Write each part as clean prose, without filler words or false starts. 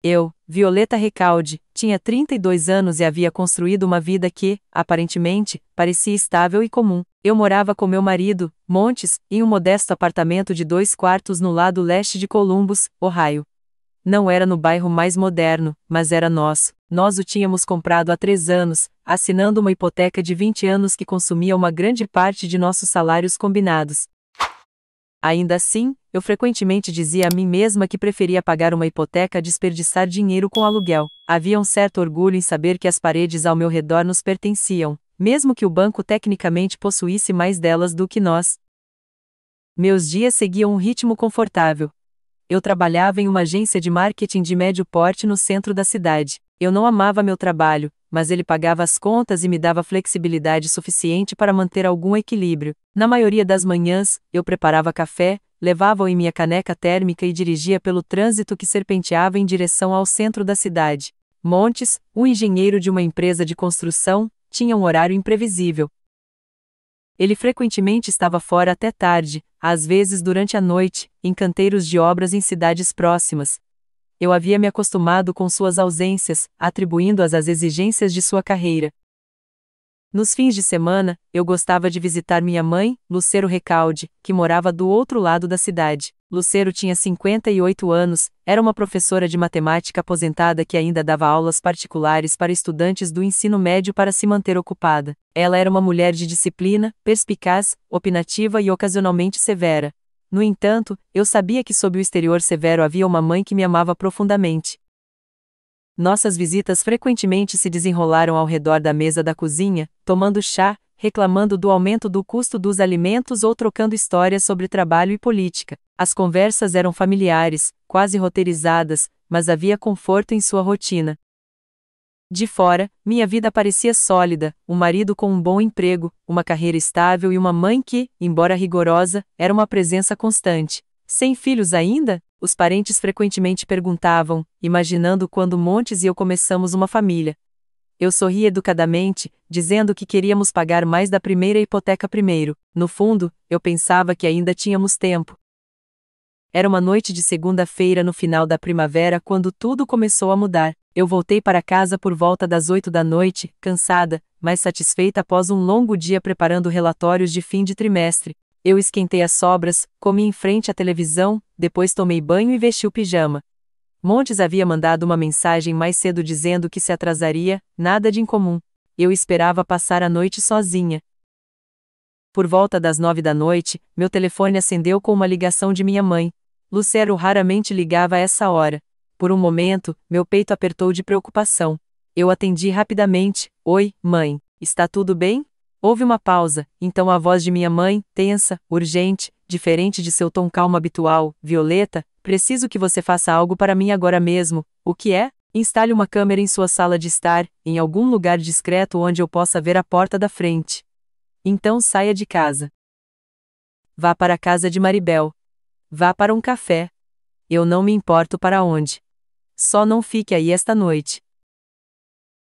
Eu, Violeta Recalde, tinha 32 anos e havia construído uma vida que, aparentemente, parecia estável e comum. Eu morava com meu marido, Montes, em um modesto apartamento de 2 quartos no lado leste de Columbus, Ohio. Não era no bairro mais moderno, mas era nosso. Nós o tínhamos comprado há 3 anos, assinando uma hipoteca de 20 anos que consumia uma grande parte de nossos salários combinados. Ainda assim, eu frequentemente dizia a mim mesma que preferia pagar uma hipoteca a desperdiçar dinheiro com aluguel. Havia um certo orgulho em saber que as paredes ao meu redor nos pertenciam, mesmo que o banco tecnicamente possuísse mais delas do que nós. Meus dias seguiam um ritmo confortável. Eu trabalhava em uma agência de marketing de médio porte no centro da cidade. Eu não amava meu trabalho, mas ele pagava as contas e me dava flexibilidade suficiente para manter algum equilíbrio. Na maioria das manhãs, eu preparava café, levava-o em minha caneca térmica e dirigia pelo trânsito que serpenteava em direção ao centro da cidade. Montes, um engenheiro de uma empresa de construção, tinha um horário imprevisível. Ele frequentemente estava fora até tarde, às vezes durante a noite, em canteiros de obras em cidades próximas. Eu havia me acostumado com suas ausências, atribuindo-as às exigências de sua carreira. Nos fins de semana, eu gostava de visitar minha mãe, Lucero Recalde, que morava do outro lado da cidade. Lucero tinha 58 anos, era uma professora de matemática aposentada que ainda dava aulas particulares para estudantes do ensino médio para se manter ocupada. Ela era uma mulher de disciplina, perspicaz, opinativa e ocasionalmente severa. No entanto, eu sabia que sob o exterior severo havia uma mãe que me amava profundamente. Nossas visitas frequentemente se desenrolaram ao redor da mesa da cozinha, tomando chá, reclamando do aumento do custo dos alimentos ou trocando histórias sobre trabalho e política. As conversas eram familiares, quase roteirizadas, mas havia conforto em sua rotina. De fora, minha vida parecia sólida, um marido com um bom emprego, uma carreira estável e uma mãe que, embora rigorosa, era uma presença constante. Sem filhos ainda? Os parentes frequentemente perguntavam, imaginando quando Montes e eu começamos uma família. Eu sorri educadamente, dizendo que queríamos pagar mais da primeira hipoteca primeiro. No fundo, eu pensava que ainda tínhamos tempo. Era uma noite de segunda-feira no final da primavera quando tudo começou a mudar. Eu voltei para casa por volta das 8 da noite, cansada, mas satisfeita após um longo dia preparando relatórios de fim de trimestre. Eu esquentei as sobras, comi em frente à televisão, depois tomei banho e vesti o pijama. Montes havia mandado uma mensagem mais cedo dizendo que se atrasaria, nada de incomum. Eu esperava passar a noite sozinha. Por volta das 9 da noite, meu telefone acendeu com uma ligação de minha mãe. Lucero raramente ligava a essa hora. Por um momento, meu peito apertou de preocupação. Eu atendi rapidamente. Oi, mãe, está tudo bem? Houve uma pausa, então a voz de minha mãe, tensa, urgente, diferente de seu tom calmo habitual. Violeta, preciso que você faça algo para mim agora mesmo. O que é? Instale uma câmera em sua sala de estar, em algum lugar discreto onde eu possa ver a porta da frente. Então saia de casa. Vá para a casa de Maribel. Vá para um café. Eu não me importo para onde. Só não fique aí esta noite.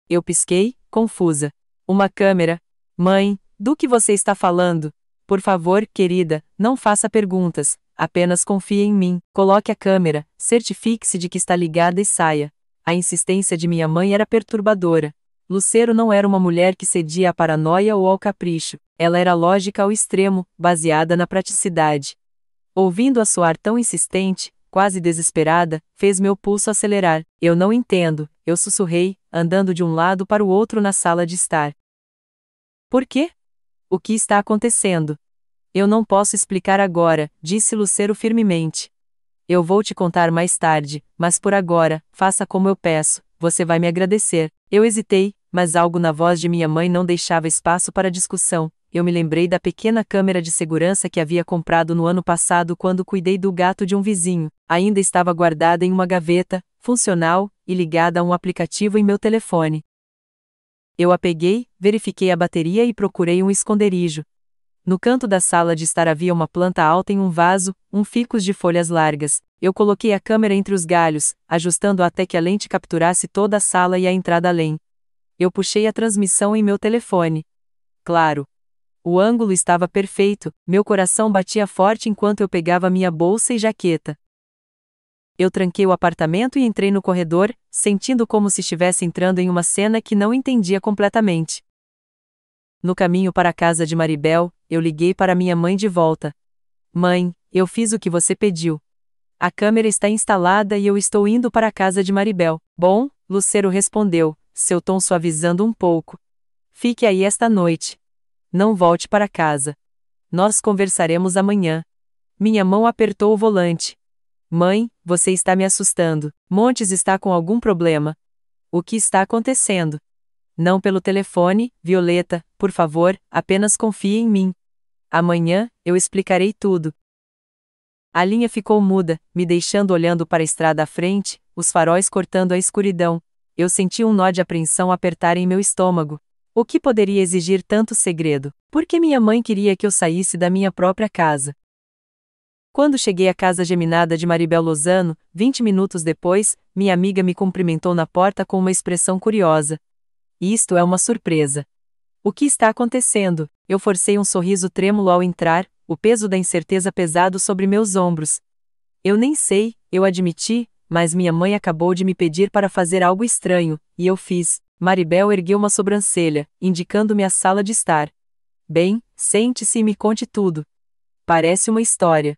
Eu pisquei, confusa. Uma câmera? Mãe, do que você está falando? Por favor, querida, não faça perguntas, apenas confie em mim. Coloque a câmera, certifique-se de que está ligada e saia. A insistência de minha mãe era perturbadora. Lucero não era uma mulher que cedia à paranoia ou ao capricho. Ela era lógica ao extremo, baseada na praticidade. Ouvindo-a soar tão insistente, quase desesperada, fez meu pulso acelerar. Eu não entendo, eu sussurrei, andando de um lado para o outro na sala de estar. Por quê? O que está acontecendo? Eu não posso explicar agora, disse Lucero firmemente. Eu vou te contar mais tarde, mas por agora, faça como eu peço, você vai me agradecer. Eu hesitei, mas algo na voz de minha mãe não deixava espaço para discussão. Eu me lembrei da pequena câmera de segurança que havia comprado no ano passado quando cuidei do gato de um vizinho. Ainda estava guardada em uma gaveta, funcional, e ligada a um aplicativo em meu telefone. Eu a peguei, verifiquei a bateria e procurei um esconderijo. No canto da sala de estar havia uma planta alta em um vaso, um ficus de folhas largas. Eu coloquei a câmera entre os galhos, ajustando até que a lente capturasse toda a sala e a entrada além. Eu puxei a transmissão em meu telefone. Claro. O ângulo estava perfeito, meu coração batia forte enquanto eu pegava minha bolsa e jaqueta. Eu tranquei o apartamento e entrei no corredor, sentindo como se estivesse entrando em uma cena que não entendia completamente. No caminho para a casa de Maribel, eu liguei para minha mãe de volta. Mãe, eu fiz o que você pediu. A câmera está instalada e eu estou indo para a casa de Maribel. Bom, Lucero respondeu, seu tom suavizando um pouco. Fique aí esta noite. Não volte para casa. Nós conversaremos amanhã. Minha mão apertou o volante. Mãe, você está me assustando. Montes está com algum problema. O que está acontecendo? Não pelo telefone, Violeta, por favor, apenas confie em mim. Amanhã, eu explicarei tudo. A linha ficou muda, me deixando olhando para a estrada à frente, os faróis cortando a escuridão. Eu senti um nó de apreensão apertar em meu estômago. O que poderia exigir tanto segredo? Por que minha mãe queria que eu saísse da minha própria casa? Quando cheguei à casa geminada de Maribel Lozano, 20 minutos depois, minha amiga me cumprimentou na porta com uma expressão curiosa. Isto é uma surpresa. O que está acontecendo? Eu forcei um sorriso trêmulo ao entrar, o peso da incerteza pesado sobre meus ombros. Eu nem sei, eu admiti, mas minha mãe acabou de me pedir para fazer algo estranho, e eu fiz. Maribel ergueu uma sobrancelha, indicando-me a sala de estar. Bem, sente-se e me conte tudo. Parece uma história.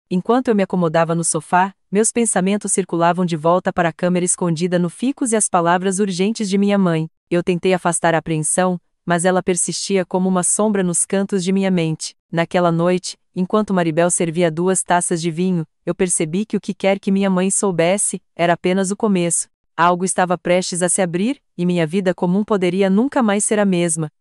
Enquanto eu me acomodava no sofá, meus pensamentos circulavam de volta para a câmera escondida no ficus e as palavras urgentes de minha mãe. Eu tentei afastar a apreensão, mas ela persistia como uma sombra nos cantos de minha mente. Naquela noite, enquanto Maribel servia 2 taças de vinho, eu percebi que o que quer que minha mãe soubesse, era apenas o começo. Algo estava prestes a se abrir, e minha vida comum poderia nunca mais ser a mesma.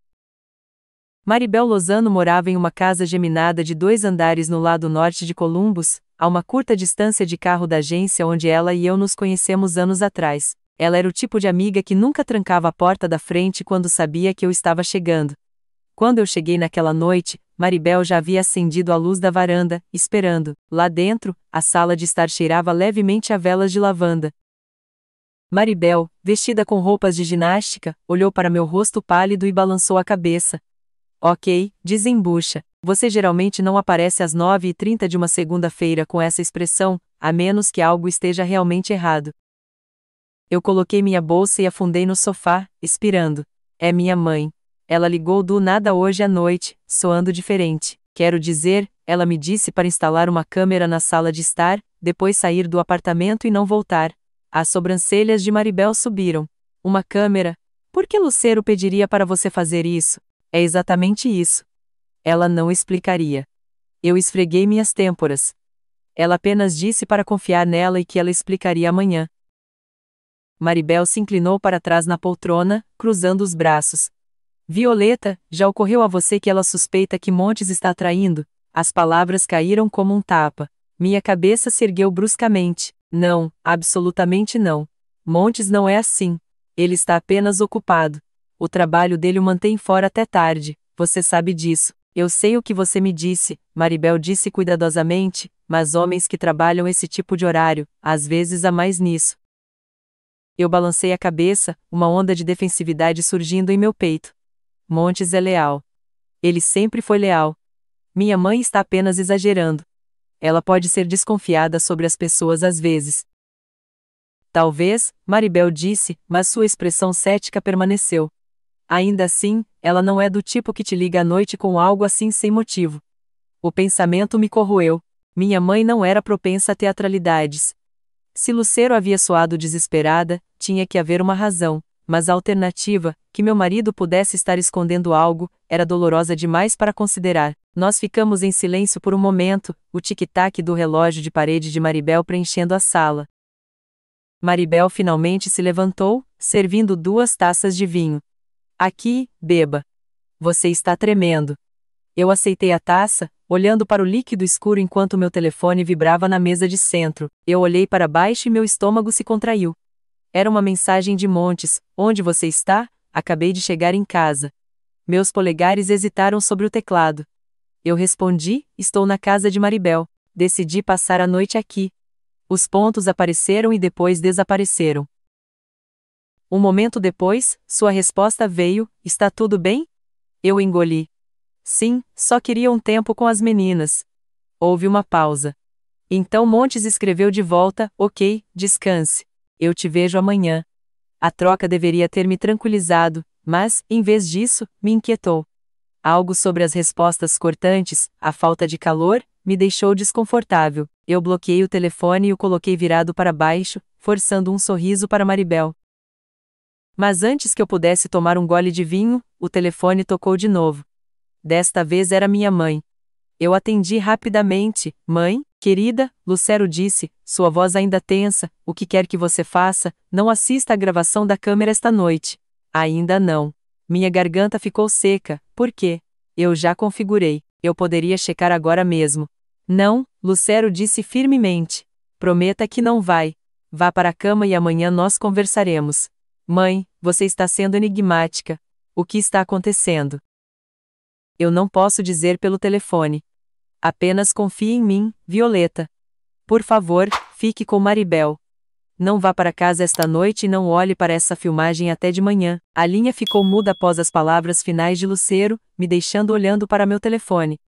Maribel Lozano morava em uma casa geminada de 2 andares no lado norte de Columbus, a uma curta distância de carro da agência onde ela e eu nos conhecemos anos atrás. Ela era o tipo de amiga que nunca trancava a porta da frente quando sabia que eu estava chegando. Quando eu cheguei naquela noite, Maribel já havia acendido a luz da varanda, esperando. Lá dentro, a sala de estar cheirava levemente a velas de lavanda. Maribel, vestida com roupas de ginástica, olhou para meu rosto pálido e balançou a cabeça. Ok, desembucha. Você geralmente não aparece às 9h30 de uma segunda-feira com essa expressão, a menos que algo esteja realmente errado. Eu coloquei minha bolsa e afundei no sofá, expirando. É minha mãe. Ela ligou do nada hoje à noite, soando diferente. Quero dizer, ela me disse para instalar uma câmera na sala de estar, depois sair do apartamento e não voltar. As sobrancelhas de Maribel subiram. Uma câmera? Por que Lucero pediria para você fazer isso? É exatamente isso. Ela não explicaria. Eu esfreguei minhas têmporas. Ela apenas disse para confiar nela e que ela explicaria amanhã. Maribel se inclinou para trás na poltrona, cruzando os braços. Violeta, já ocorreu a você que ela suspeita que Montes está traindo? As palavras caíram como um tapa. Minha cabeça se ergueu bruscamente. Não, absolutamente não. Montes não é assim. Ele está apenas ocupado. O trabalho dele o mantém fora até tarde, você sabe disso. Eu sei o que você me disse, Maribel disse cuidadosamente, mas homens que trabalham esse tipo de horário, às vezes há mais nisso. Eu balancei a cabeça, uma onda de defensividade surgindo em meu peito. Montes é leal. Ele sempre foi leal. Minha mãe está apenas exagerando. Ela pode ser desconfiada sobre as pessoas às vezes. Talvez, Maribel disse, mas sua expressão cética permaneceu. Ainda assim, ela não é do tipo que te liga à noite com algo assim sem motivo. O pensamento me corroeu. Minha mãe não era propensa a teatralidades. Se Lucero havia soado desesperada, tinha que haver uma razão, mas a alternativa, que meu marido pudesse estar escondendo algo, era dolorosa demais para considerar. Nós ficamos em silêncio por um momento, o tic-tac do relógio de parede de Maribel preenchendo a sala. Maribel finalmente se levantou, servindo 2 taças de vinho. Aqui, beba. Você está tremendo. Eu aceitei a taça, olhando para o líquido escuro enquanto meu telefone vibrava na mesa de centro. Eu olhei para baixo e meu estômago se contraiu. Era uma mensagem de Montes. Onde você está? Acabei de chegar em casa. Meus polegares hesitaram sobre o teclado. Eu respondi, estou na casa de Maribel. Decidi passar a noite aqui. Os pontos apareceram e depois desapareceram. Um momento depois, sua resposta veio, está tudo bem? Eu engoli. Sim, só queria um tempo com as meninas. Houve uma pausa. Então Montes escreveu de volta: ok, descanse. Eu te vejo amanhã. A troca deveria ter me tranquilizado, mas, em vez disso, me inquietou. Algo sobre as respostas cortantes, a falta de calor, me deixou desconfortável. Eu bloqueei o telefone e o coloquei virado para baixo, forçando um sorriso para Maribel. Mas antes que eu pudesse tomar um gole de vinho, o telefone tocou de novo. Desta vez era minha mãe. Eu atendi rapidamente. Mãe, querida, Lucero disse, sua voz ainda tensa, o que quer que você faça, não assista à gravação da câmera esta noite. Ainda não. Minha garganta ficou seca. Por quê? Eu já configurei. Eu poderia checar agora mesmo. Não, Lucero disse firmemente. Prometa que não vai. Vá para a cama e amanhã nós conversaremos. Mãe, você está sendo enigmática. O que está acontecendo? Eu não posso dizer pelo telefone. Apenas confie em mim, Violeta. Por favor, fique com Maribel. Não vá para casa esta noite e não olhe para essa filmagem até de manhã. A linha ficou muda após as palavras finais de Lucero, me deixando olhando para meu telefone.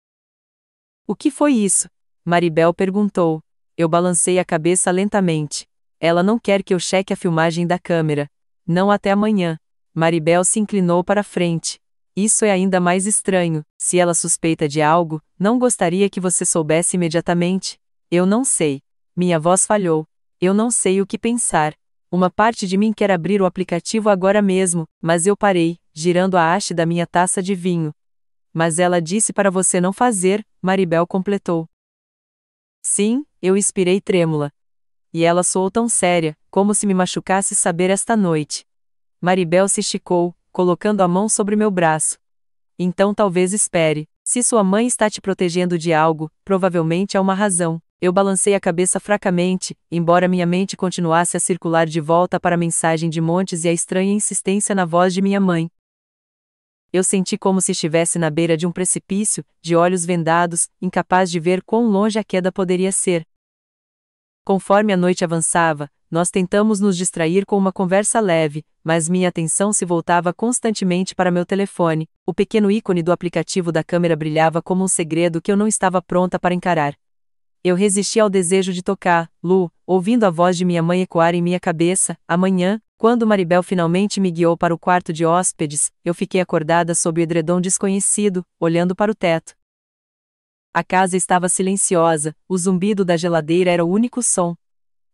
O que foi isso? Maribel perguntou. Eu balancei a cabeça lentamente. Ela não quer que eu cheque a filmagem da câmera. Não até amanhã. Maribel se inclinou para frente. Isso é ainda mais estranho. Se ela suspeita de algo, não gostaria que você soubesse imediatamente? Eu não sei. Minha voz falhou. Eu não sei o que pensar. Uma parte de mim quer abrir o aplicativo agora mesmo, mas eu parei, girando a haste da minha taça de vinho. Mas ela disse para você não fazer, Maribel completou. Sim, eu expirei trêmula. E ela soou tão séria, como se me machucasse saber esta noite. Maribel se esticou, colocando a mão sobre meu braço. Então talvez espere. Se sua mãe está te protegendo de algo, provavelmente há uma razão. Eu balancei a cabeça fracamente, embora minha mente continuasse a circular de volta para a mensagem de Montes e a estranha insistência na voz de minha mãe. Eu senti como se estivesse na beira de um precipício, de olhos vendados, incapaz de ver quão longe a queda poderia ser. Conforme a noite avançava, nós tentamos nos distrair com uma conversa leve, mas minha atenção se voltava constantemente para meu telefone. O pequeno ícone do aplicativo da câmera brilhava como um segredo que eu não estava pronta para encarar. Eu resisti ao desejo de tocar, Lu, ouvindo a voz de minha mãe ecoar em minha cabeça. Amanhã, quando Maribel finalmente me guiou para o quarto de hóspedes, eu fiquei acordada sob o edredom desconhecido, olhando para o teto. A casa estava silenciosa, o zumbido da geladeira era o único som.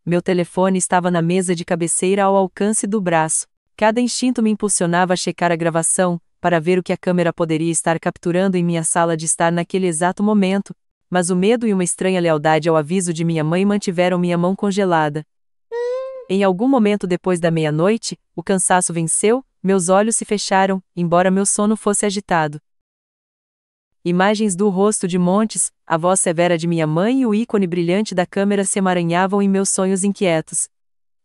Meu telefone estava na mesa de cabeceira ao alcance do braço. Cada instinto me impulsionava a checar a gravação, para ver o que a câmera poderia estar capturando em minha sala de estar naquele exato momento, mas o medo e uma estranha lealdade ao aviso de minha mãe mantiveram minha mão congelada. Em algum momento depois da meia-noite, o cansaço venceu, meus olhos se fecharam, embora meu sono fosse agitado. Imagens do rosto de Montes, a voz severa de minha mãe e o ícone brilhante da câmera se emaranhavam em meus sonhos inquietos.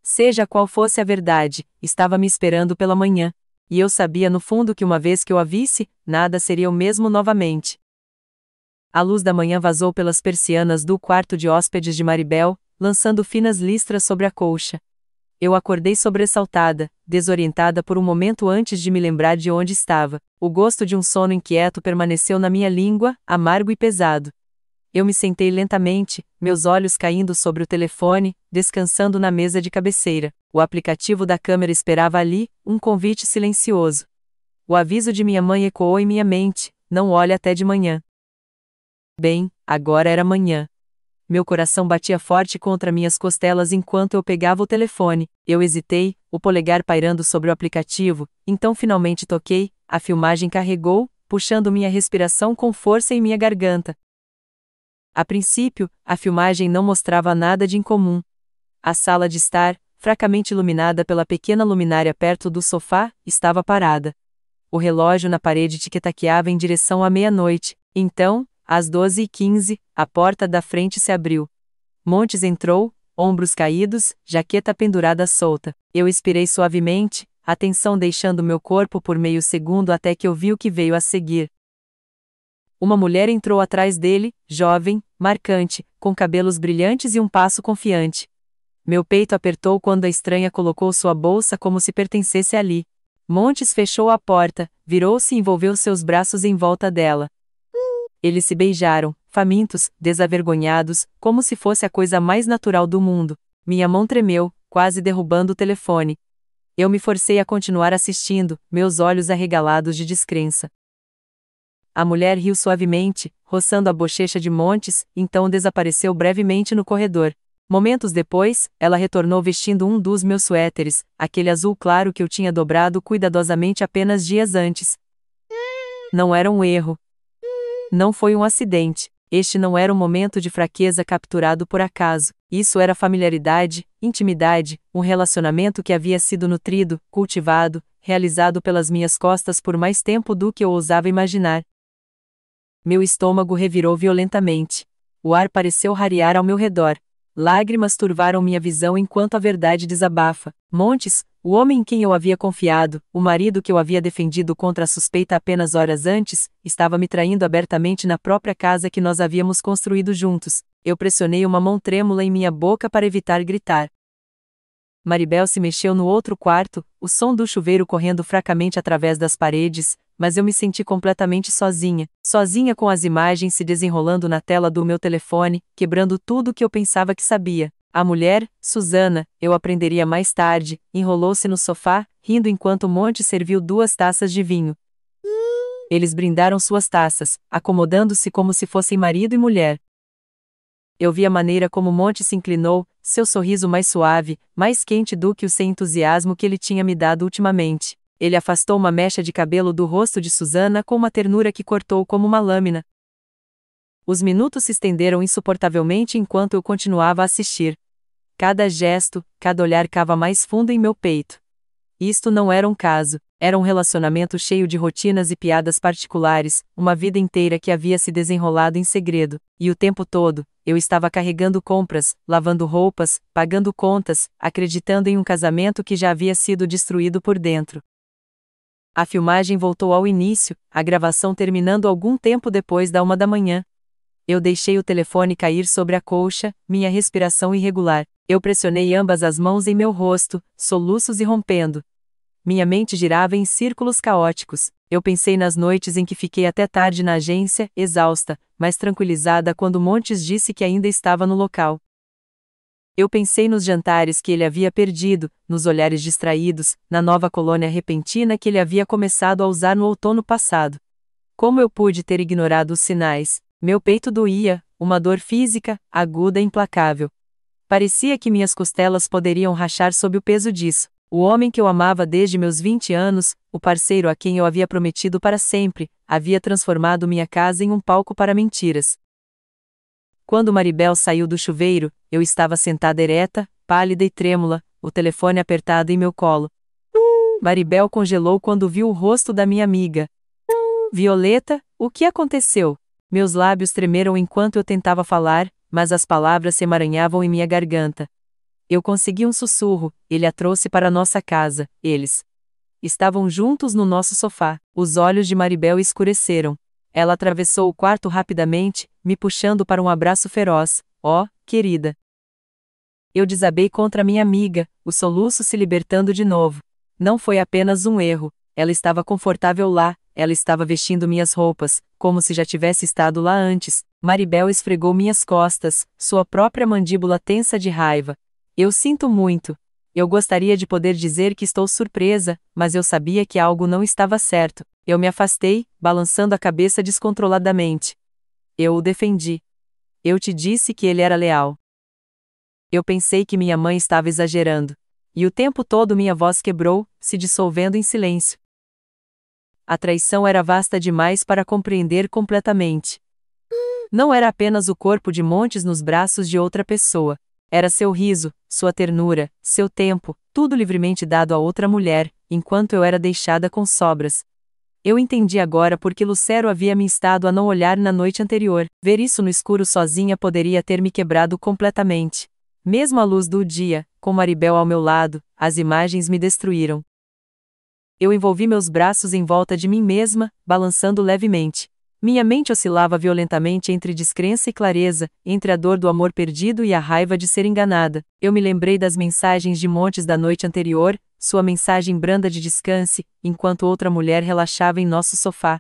Seja qual fosse a verdade, estava me esperando pela manhã. E eu sabia no fundo que uma vez que eu a visse, nada seria o mesmo novamente. A luz da manhã vazou pelas persianas do quarto de hóspedes de Maribel, lançando finas listras sobre a colcha. Eu acordei sobressaltada, desorientada por um momento antes de me lembrar de onde estava. O gosto de um sono inquieto permaneceu na minha língua, amargo e pesado. Eu me sentei lentamente, meus olhos caindo sobre o telefone, descansando na mesa de cabeceira. O aplicativo da câmera esperava ali, um convite silencioso. O aviso de minha mãe ecoou em minha mente: não olhe até de manhã. Bem, agora era manhã. Meu coração batia forte contra minhas costelas enquanto eu pegava o telefone. Eu hesitei, o polegar pairando sobre o aplicativo, então finalmente toquei, a filmagem carregou, puxando minha respiração com força em minha garganta. A princípio, a filmagem não mostrava nada de incomum. A sala de estar, fracamente iluminada pela pequena luminária perto do sofá, estava parada. O relógio na parede tiquetaqueava em direção à meia-noite. Então, às 12h15, a porta da frente se abriu. Montes entrou, ombros caídos, jaqueta pendurada solta. Eu expirei suavemente, a tensão deixando meu corpo por meio segundo até que eu vi o que veio a seguir. Uma mulher entrou atrás dele, jovem, marcante, com cabelos brilhantes e um passo confiante. Meu peito apertou quando a estranha colocou sua bolsa como se pertencesse ali. Montes fechou a porta, virou-se e envolveu seus braços em volta dela. Eles se beijaram, famintos, desavergonhados, como se fosse a coisa mais natural do mundo. Minha mão tremeu, quase derrubando o telefone. Eu me forcei a continuar assistindo, meus olhos arregalados de descrença. A mulher riu suavemente, roçando a bochecha de Montes, então desapareceu brevemente no corredor. Momentos depois, ela retornou vestindo um dos meus suéteres, aquele azul claro que eu tinha dobrado cuidadosamente apenas dias antes. Não era um erro. Não foi um acidente. Este não era um momento de fraqueza capturado por acaso. Isso era familiaridade, intimidade, um relacionamento que havia sido nutrido, cultivado, realizado pelas minhas costas por mais tempo do que eu ousava imaginar. Meu estômago revirou violentamente. O ar pareceu rarear ao meu redor. Lágrimas turvaram minha visão enquanto a verdade desabafa. Montes, o homem em quem eu havia confiado, o marido que eu havia defendido contra a suspeita apenas horas antes, estava me traindo abertamente na própria casa que nós havíamos construído juntos. Eu pressionei uma mão trêmula em minha boca para evitar gritar. Maribel se mexeu no outro quarto, o som do chuveiro correndo fracamente através das paredes, mas eu me senti completamente sozinha com as imagens se desenrolando na tela do meu telefone, quebrando tudo o que eu pensava que sabia. A mulher, Susana, eu aprenderia mais tarde, enrolou-se no sofá, rindo enquanto Monte serviu 2 taças de vinho. Eles brindaram suas taças, acomodando-se como se fossem marido e mulher. Eu vi a maneira como Monte se inclinou, seu sorriso mais suave, mais quente do que o sem entusiasmo que ele tinha me dado ultimamente. Ele afastou uma mecha de cabelo do rosto de Susana com uma ternura que cortou como uma lâmina. Os minutos se estenderam insuportavelmente enquanto eu continuava a assistir. Cada gesto, cada olhar cava mais fundo em meu peito. Isto não era um caso, era um relacionamento cheio de rotinas e piadas particulares, uma vida inteira que havia se desenrolado em segredo, e o tempo todo, eu estava carregando compras, lavando roupas, pagando contas, acreditando em um casamento que já havia sido destruído por dentro. A filmagem voltou ao início, a gravação terminando algum tempo depois da 1 da manhã. Eu deixei o telefone cair sobre a colcha, minha respiração irregular. Eu pressionei ambas as mãos em meu rosto, soluços irrompendo. Minha mente girava em círculos caóticos. Eu pensei nas noites em que fiquei até tarde na agência, exausta, mas tranquilizada quando Montes disse que ainda estava no local. Eu pensei nos jantares que ele havia perdido, nos olhares distraídos, na nova colônia repentina que ele havia começado a usar no outono passado. Como eu pude ter ignorado os sinais? Meu peito doía, uma dor física, aguda e implacável. Parecia que minhas costelas poderiam rachar sob o peso disso. O homem que eu amava desde meus 20 anos, o parceiro a quem eu havia prometido para sempre, havia transformado minha casa em um palco para mentiras. Quando Maribel saiu do chuveiro, eu estava sentada ereta, pálida e trêmula, o telefone apertado em meu colo. Maribel congelou quando viu o rosto da minha amiga. Violeta, o que aconteceu? Meus lábios tremeram enquanto eu tentava falar, mas as palavras se emaranhavam em minha garganta. Eu consegui um sussurro, ele a trouxe para nossa casa, eles estavam juntos no nosso sofá. Os olhos de Maribel escureceram. Ela atravessou o quarto rapidamente, me puxando para um abraço feroz. Oh, querida! Eu desabei contra minha amiga, o soluço se libertando de novo. Não foi apenas um erro, ela estava confortável lá, ela estava vestindo minhas roupas, como se já tivesse estado lá antes. Maribel esfregou minhas costas, sua própria mandíbula tensa de raiva. Eu sinto muito. Eu gostaria de poder dizer que estou surpresa, mas eu sabia que algo não estava certo. Eu me afastei, balançando a cabeça descontroladamente. Eu o defendi. Eu te disse que ele era leal. Eu pensei que minha mãe estava exagerando. E o tempo todo minha voz quebrou, se dissolvendo em silêncio. A traição era vasta demais para compreender completamente. Não era apenas o corpo de Montes nos braços de outra pessoa. Era seu riso, sua ternura, seu tempo, tudo livremente dado a outra mulher, enquanto eu era deixada com sobras. Eu entendi agora por que Lucero havia me instado a não olhar na noite anterior. Ver isso no escuro sozinha poderia ter me quebrado completamente. Mesmo à luz do dia, com Maribel ao meu lado, as imagens me destruíram. Eu envolvi meus braços em volta de mim mesma, balançando levemente. Minha mente oscilava violentamente entre descrença e clareza, entre a dor do amor perdido e a raiva de ser enganada. Eu me lembrei das mensagens de Montes da noite anterior, sua mensagem branda de descanse, enquanto outra mulher relaxava em nosso sofá.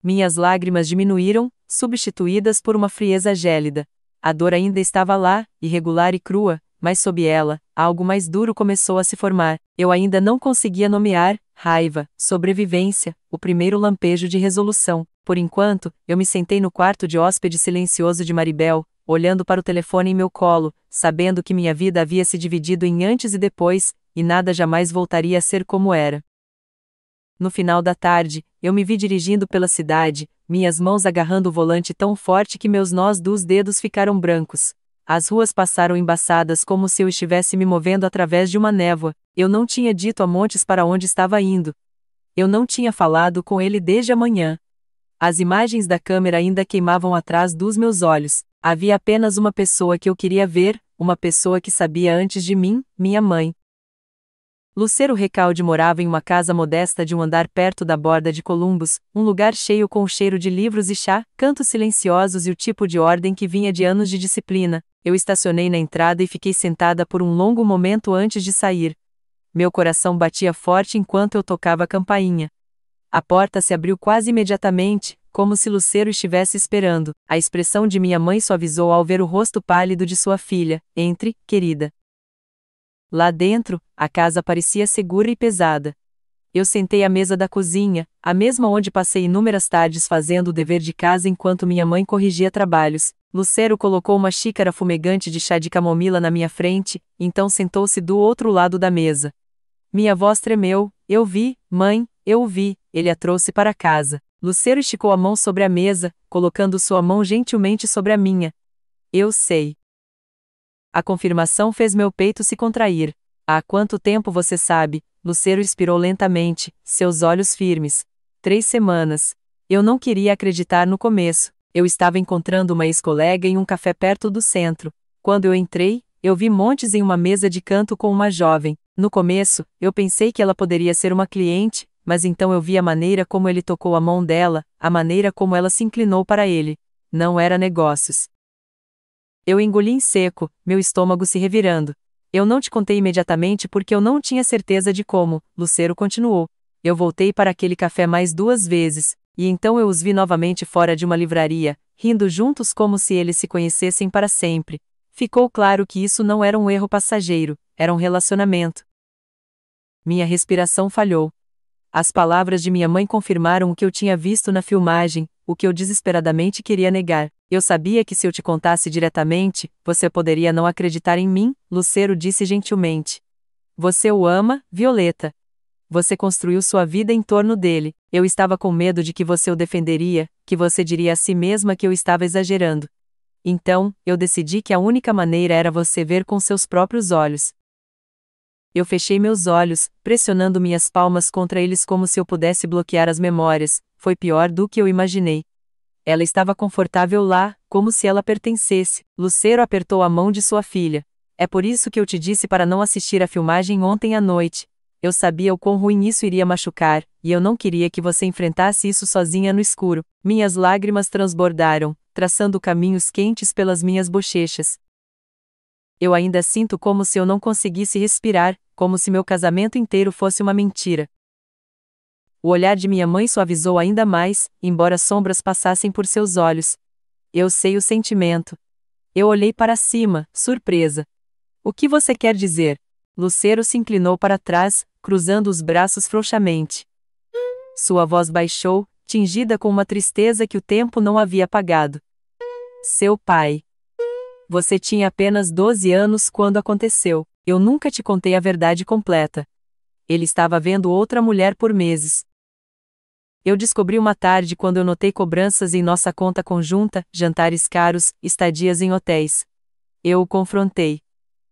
Minhas lágrimas diminuíram, substituídas por uma frieza gélida. A dor ainda estava lá, irregular e crua, mas sob ela, algo mais duro começou a se formar. Eu ainda não conseguia nomear: raiva, sobrevivência, o primeiro lampejo de resolução. Por enquanto, eu me sentei no quarto de hóspede silencioso de Maribel, olhando para o telefone em meu colo, sabendo que minha vida havia se dividido em antes e depois, e nada jamais voltaria a ser como era. No final da tarde, eu me vi dirigindo pela cidade, minhas mãos agarrando o volante tão forte que meus nós dos dedos ficaram brancos. As ruas passaram embaçadas como se eu estivesse me movendo através de uma névoa. Eu não tinha dito a Montes para onde estava indo. Eu não tinha falado com ele desde a manhã. As imagens da câmera ainda queimavam atrás dos meus olhos. Havia apenas uma pessoa que eu queria ver, uma pessoa que sabia antes de mim, minha mãe. Lucero Recalde morava em uma casa modesta de um andar perto da borda de Columbus, um lugar cheio com o cheiro de livros e chá, cantos silenciosos e o tipo de ordem que vinha de anos de disciplina. Eu estacionei na entrada e fiquei sentada por um longo momento antes de sair. Meu coração batia forte enquanto eu tocava a campainha. A porta se abriu quase imediatamente, como se Lucero estivesse esperando. A expressão de minha mãe suavizou ao ver o rosto pálido de sua filha. Entre, querida. Lá dentro, a casa parecia segura e pesada. Eu sentei à mesa da cozinha, a mesma onde passei inúmeras tardes fazendo o dever de casa enquanto minha mãe corrigia trabalhos. Lucero colocou uma xícara fumegante de chá de camomila na minha frente, então sentou-se do outro lado da mesa. Minha voz tremeu. Eu vi, mãe, eu o vi, ele a trouxe para casa. Lucero esticou a mão sobre a mesa, colocando sua mão gentilmente sobre a minha. Eu sei. A confirmação fez meu peito se contrair. Há quanto tempo você sabe? Lucero expirou lentamente, seus olhos firmes. 3 semanas. Eu não queria acreditar no começo. Eu estava encontrando uma ex-colega em um café perto do centro. Quando eu entrei, eu vi Montes em uma mesa de canto com uma jovem. No começo, eu pensei que ela poderia ser uma cliente, mas então eu vi a maneira como ele tocou a mão dela, a maneira como ela se inclinou para ele. Não era negócios. Eu engoli em seco, meu estômago se revirando. Eu não te contei imediatamente porque eu não tinha certeza de como, Lucero continuou. Eu voltei para aquele café mais 2 vezes, e então eu os vi novamente fora de uma livraria, rindo juntos como se eles se conhecessem para sempre. Ficou claro que isso não era um erro passageiro, era um relacionamento. Minha respiração falhou. As palavras de minha mãe confirmaram o que eu tinha visto na filmagem, o que eu desesperadamente queria negar. Eu sabia que se eu te contasse diretamente, você poderia não acreditar em mim, Lucero disse gentilmente. Você o ama, Violeta. Você construiu sua vida em torno dele. Eu estava com medo de que você o defenderia, que você diria a si mesma que eu estava exagerando. Então, eu decidi que a única maneira era você ver com seus próprios olhos. Eu fechei meus olhos, pressionando minhas palmas contra eles como se eu pudesse bloquear as memórias. Foi pior do que eu imaginei. Ela estava confortável lá, como se ela pertencesse. Lucero apertou a mão de sua filha. É por isso que eu te disse para não assistir a filmagem ontem à noite. Eu sabia o quão ruim isso iria machucar, e eu não queria que você enfrentasse isso sozinha no escuro. Minhas lágrimas transbordaram, traçando caminhos quentes pelas minhas bochechas. Eu ainda sinto como se eu não conseguisse respirar, como se meu casamento inteiro fosse uma mentira. O olhar de minha mãe suavizou ainda mais, embora sombras passassem por seus olhos. Eu sei o sentimento. Eu olhei para cima, surpresa. O que você quer dizer? Lucero se inclinou para trás, cruzando os braços frouxamente. Sua voz baixou, tingida com uma tristeza que o tempo não havia apagado. Seu pai. Você tinha apenas 12 anos quando aconteceu. Eu nunca te contei a verdade completa. Ele estava vendo outra mulher por meses. Eu descobri uma tarde quando eu notei cobranças em nossa conta conjunta, jantares caros, estadias em hotéis. Eu o confrontei.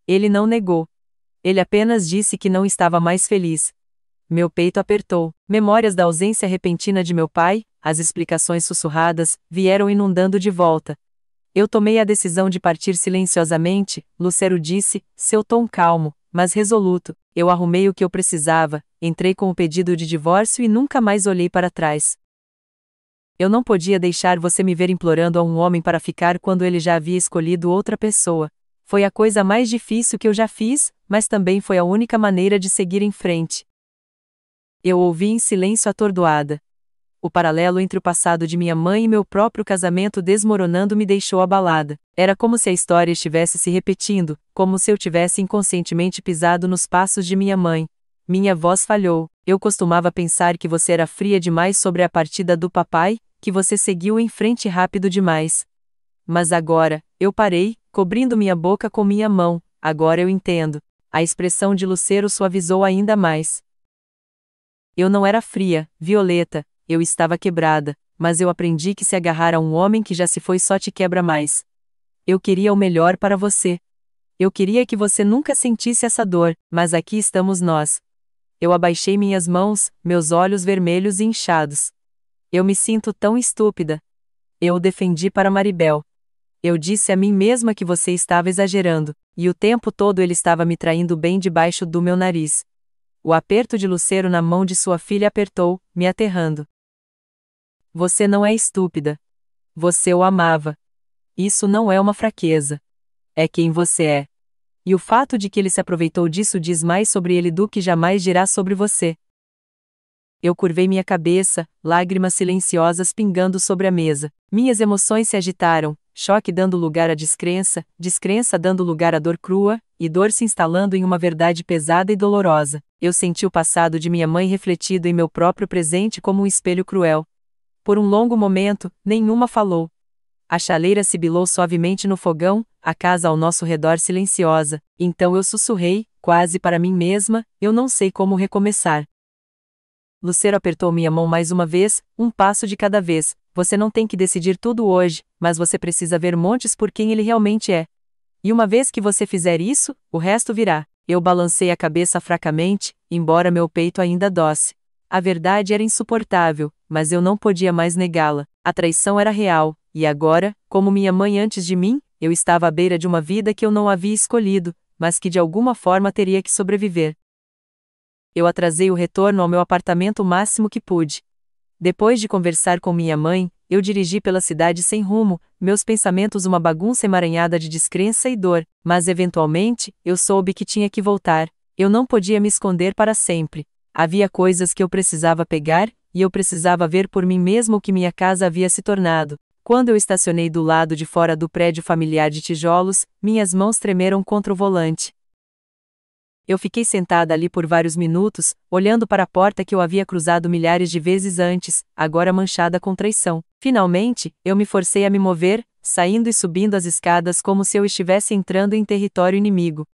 Ele não negou. Ele apenas disse que não estava mais feliz. Meu peito apertou. Memórias da ausência repentina de meu pai, as explicações sussurradas, vieram inundando de volta. Eu tomei a decisão de partir silenciosamente, Lucero disse, seu tom calmo, mas resoluto. Eu arrumei o que eu precisava, entrei com o pedido de divórcio e nunca mais olhei para trás. Eu não podia deixar você me ver implorando a um homem para ficar quando ele já havia escolhido outra pessoa. Foi a coisa mais difícil que eu já fiz, mas também foi a única maneira de seguir em frente. Eu ouvi em silêncio atordoada. O paralelo entre o passado de minha mãe e meu próprio casamento desmoronando me deixou abalada. Era como se a história estivesse se repetindo, como se eu tivesse inconscientemente pisado nos passos de minha mãe. Minha voz falhou. Eu costumava pensar que você era fria demais sobre a partida do papai, que você seguiu em frente rápido demais. Mas agora, eu parei, cobrindo minha boca com minha mão. Agora eu entendo. A expressão de Lucero suavizou ainda mais. Eu não era fria, Violeta, eu estava quebrada, mas eu aprendi que se agarrar a um homem que já se foi só te quebra mais. Eu queria o melhor para você. Eu queria que você nunca sentisse essa dor, mas aqui estamos nós. Eu abaixei minhas mãos, meus olhos vermelhos e inchados. Eu me sinto tão estúpida. Eu o defendi para Maribel. Eu disse a mim mesma que você estava exagerando, e o tempo todo ele estava me traindo bem debaixo do meu nariz. O aperto de Lucero na mão de sua filha apertou, me aterrando. Você não é estúpida. Você o amava. Isso não é uma fraqueza. É quem você é. E o fato de que ele se aproveitou disso diz mais sobre ele do que jamais dirá sobre você. Eu curvei minha cabeça, lágrimas silenciosas pingando sobre a mesa. Minhas emoções se agitaram, choque dando lugar à descrença, descrença dando lugar à dor crua, e dor se instalando em uma verdade pesada e dolorosa. Eu senti o passado de minha mãe refletido em meu próprio presente como um espelho cruel. Por um longo momento, nenhuma falou. A chaleira sibilou suavemente no fogão, a casa ao nosso redor silenciosa. Então eu sussurrei, quase para mim mesma, eu não sei como recomeçar. Lucero apertou minha mão mais uma vez, um passo de cada vez. Você não tem que decidir tudo hoje, mas você precisa ver Montes por quem ele realmente é. E uma vez que você fizer isso, o resto virá. Eu balancei a cabeça fracamente, embora meu peito ainda dosse. A verdade era insuportável, mas eu não podia mais negá-la. A traição era real, e agora, como minha mãe antes de mim, eu estava à beira de uma vida que eu não havia escolhido, mas que de alguma forma teria que sobreviver. Eu atrasei o retorno ao meu apartamento o máximo que pude. Depois de conversar com minha mãe, eu dirigi pela cidade sem rumo, meus pensamentos uma bagunça emaranhada de descrença e dor, mas eventualmente, eu soube que tinha que voltar. Eu não podia me esconder para sempre. Havia coisas que eu precisava pegar, e eu precisava ver por mim mesmo o que minha casa havia se tornado. Quando eu estacionei do lado de fora do prédio familiar de tijolos, minhas mãos tremeram contra o volante. Eu fiquei sentada ali por vários minutos, olhando para a porta que eu havia cruzado milhares de vezes antes, agora manchada com traição. Finalmente, eu me forcei a me mover, saindo e subindo as escadas como se eu estivesse entrando em território inimigo.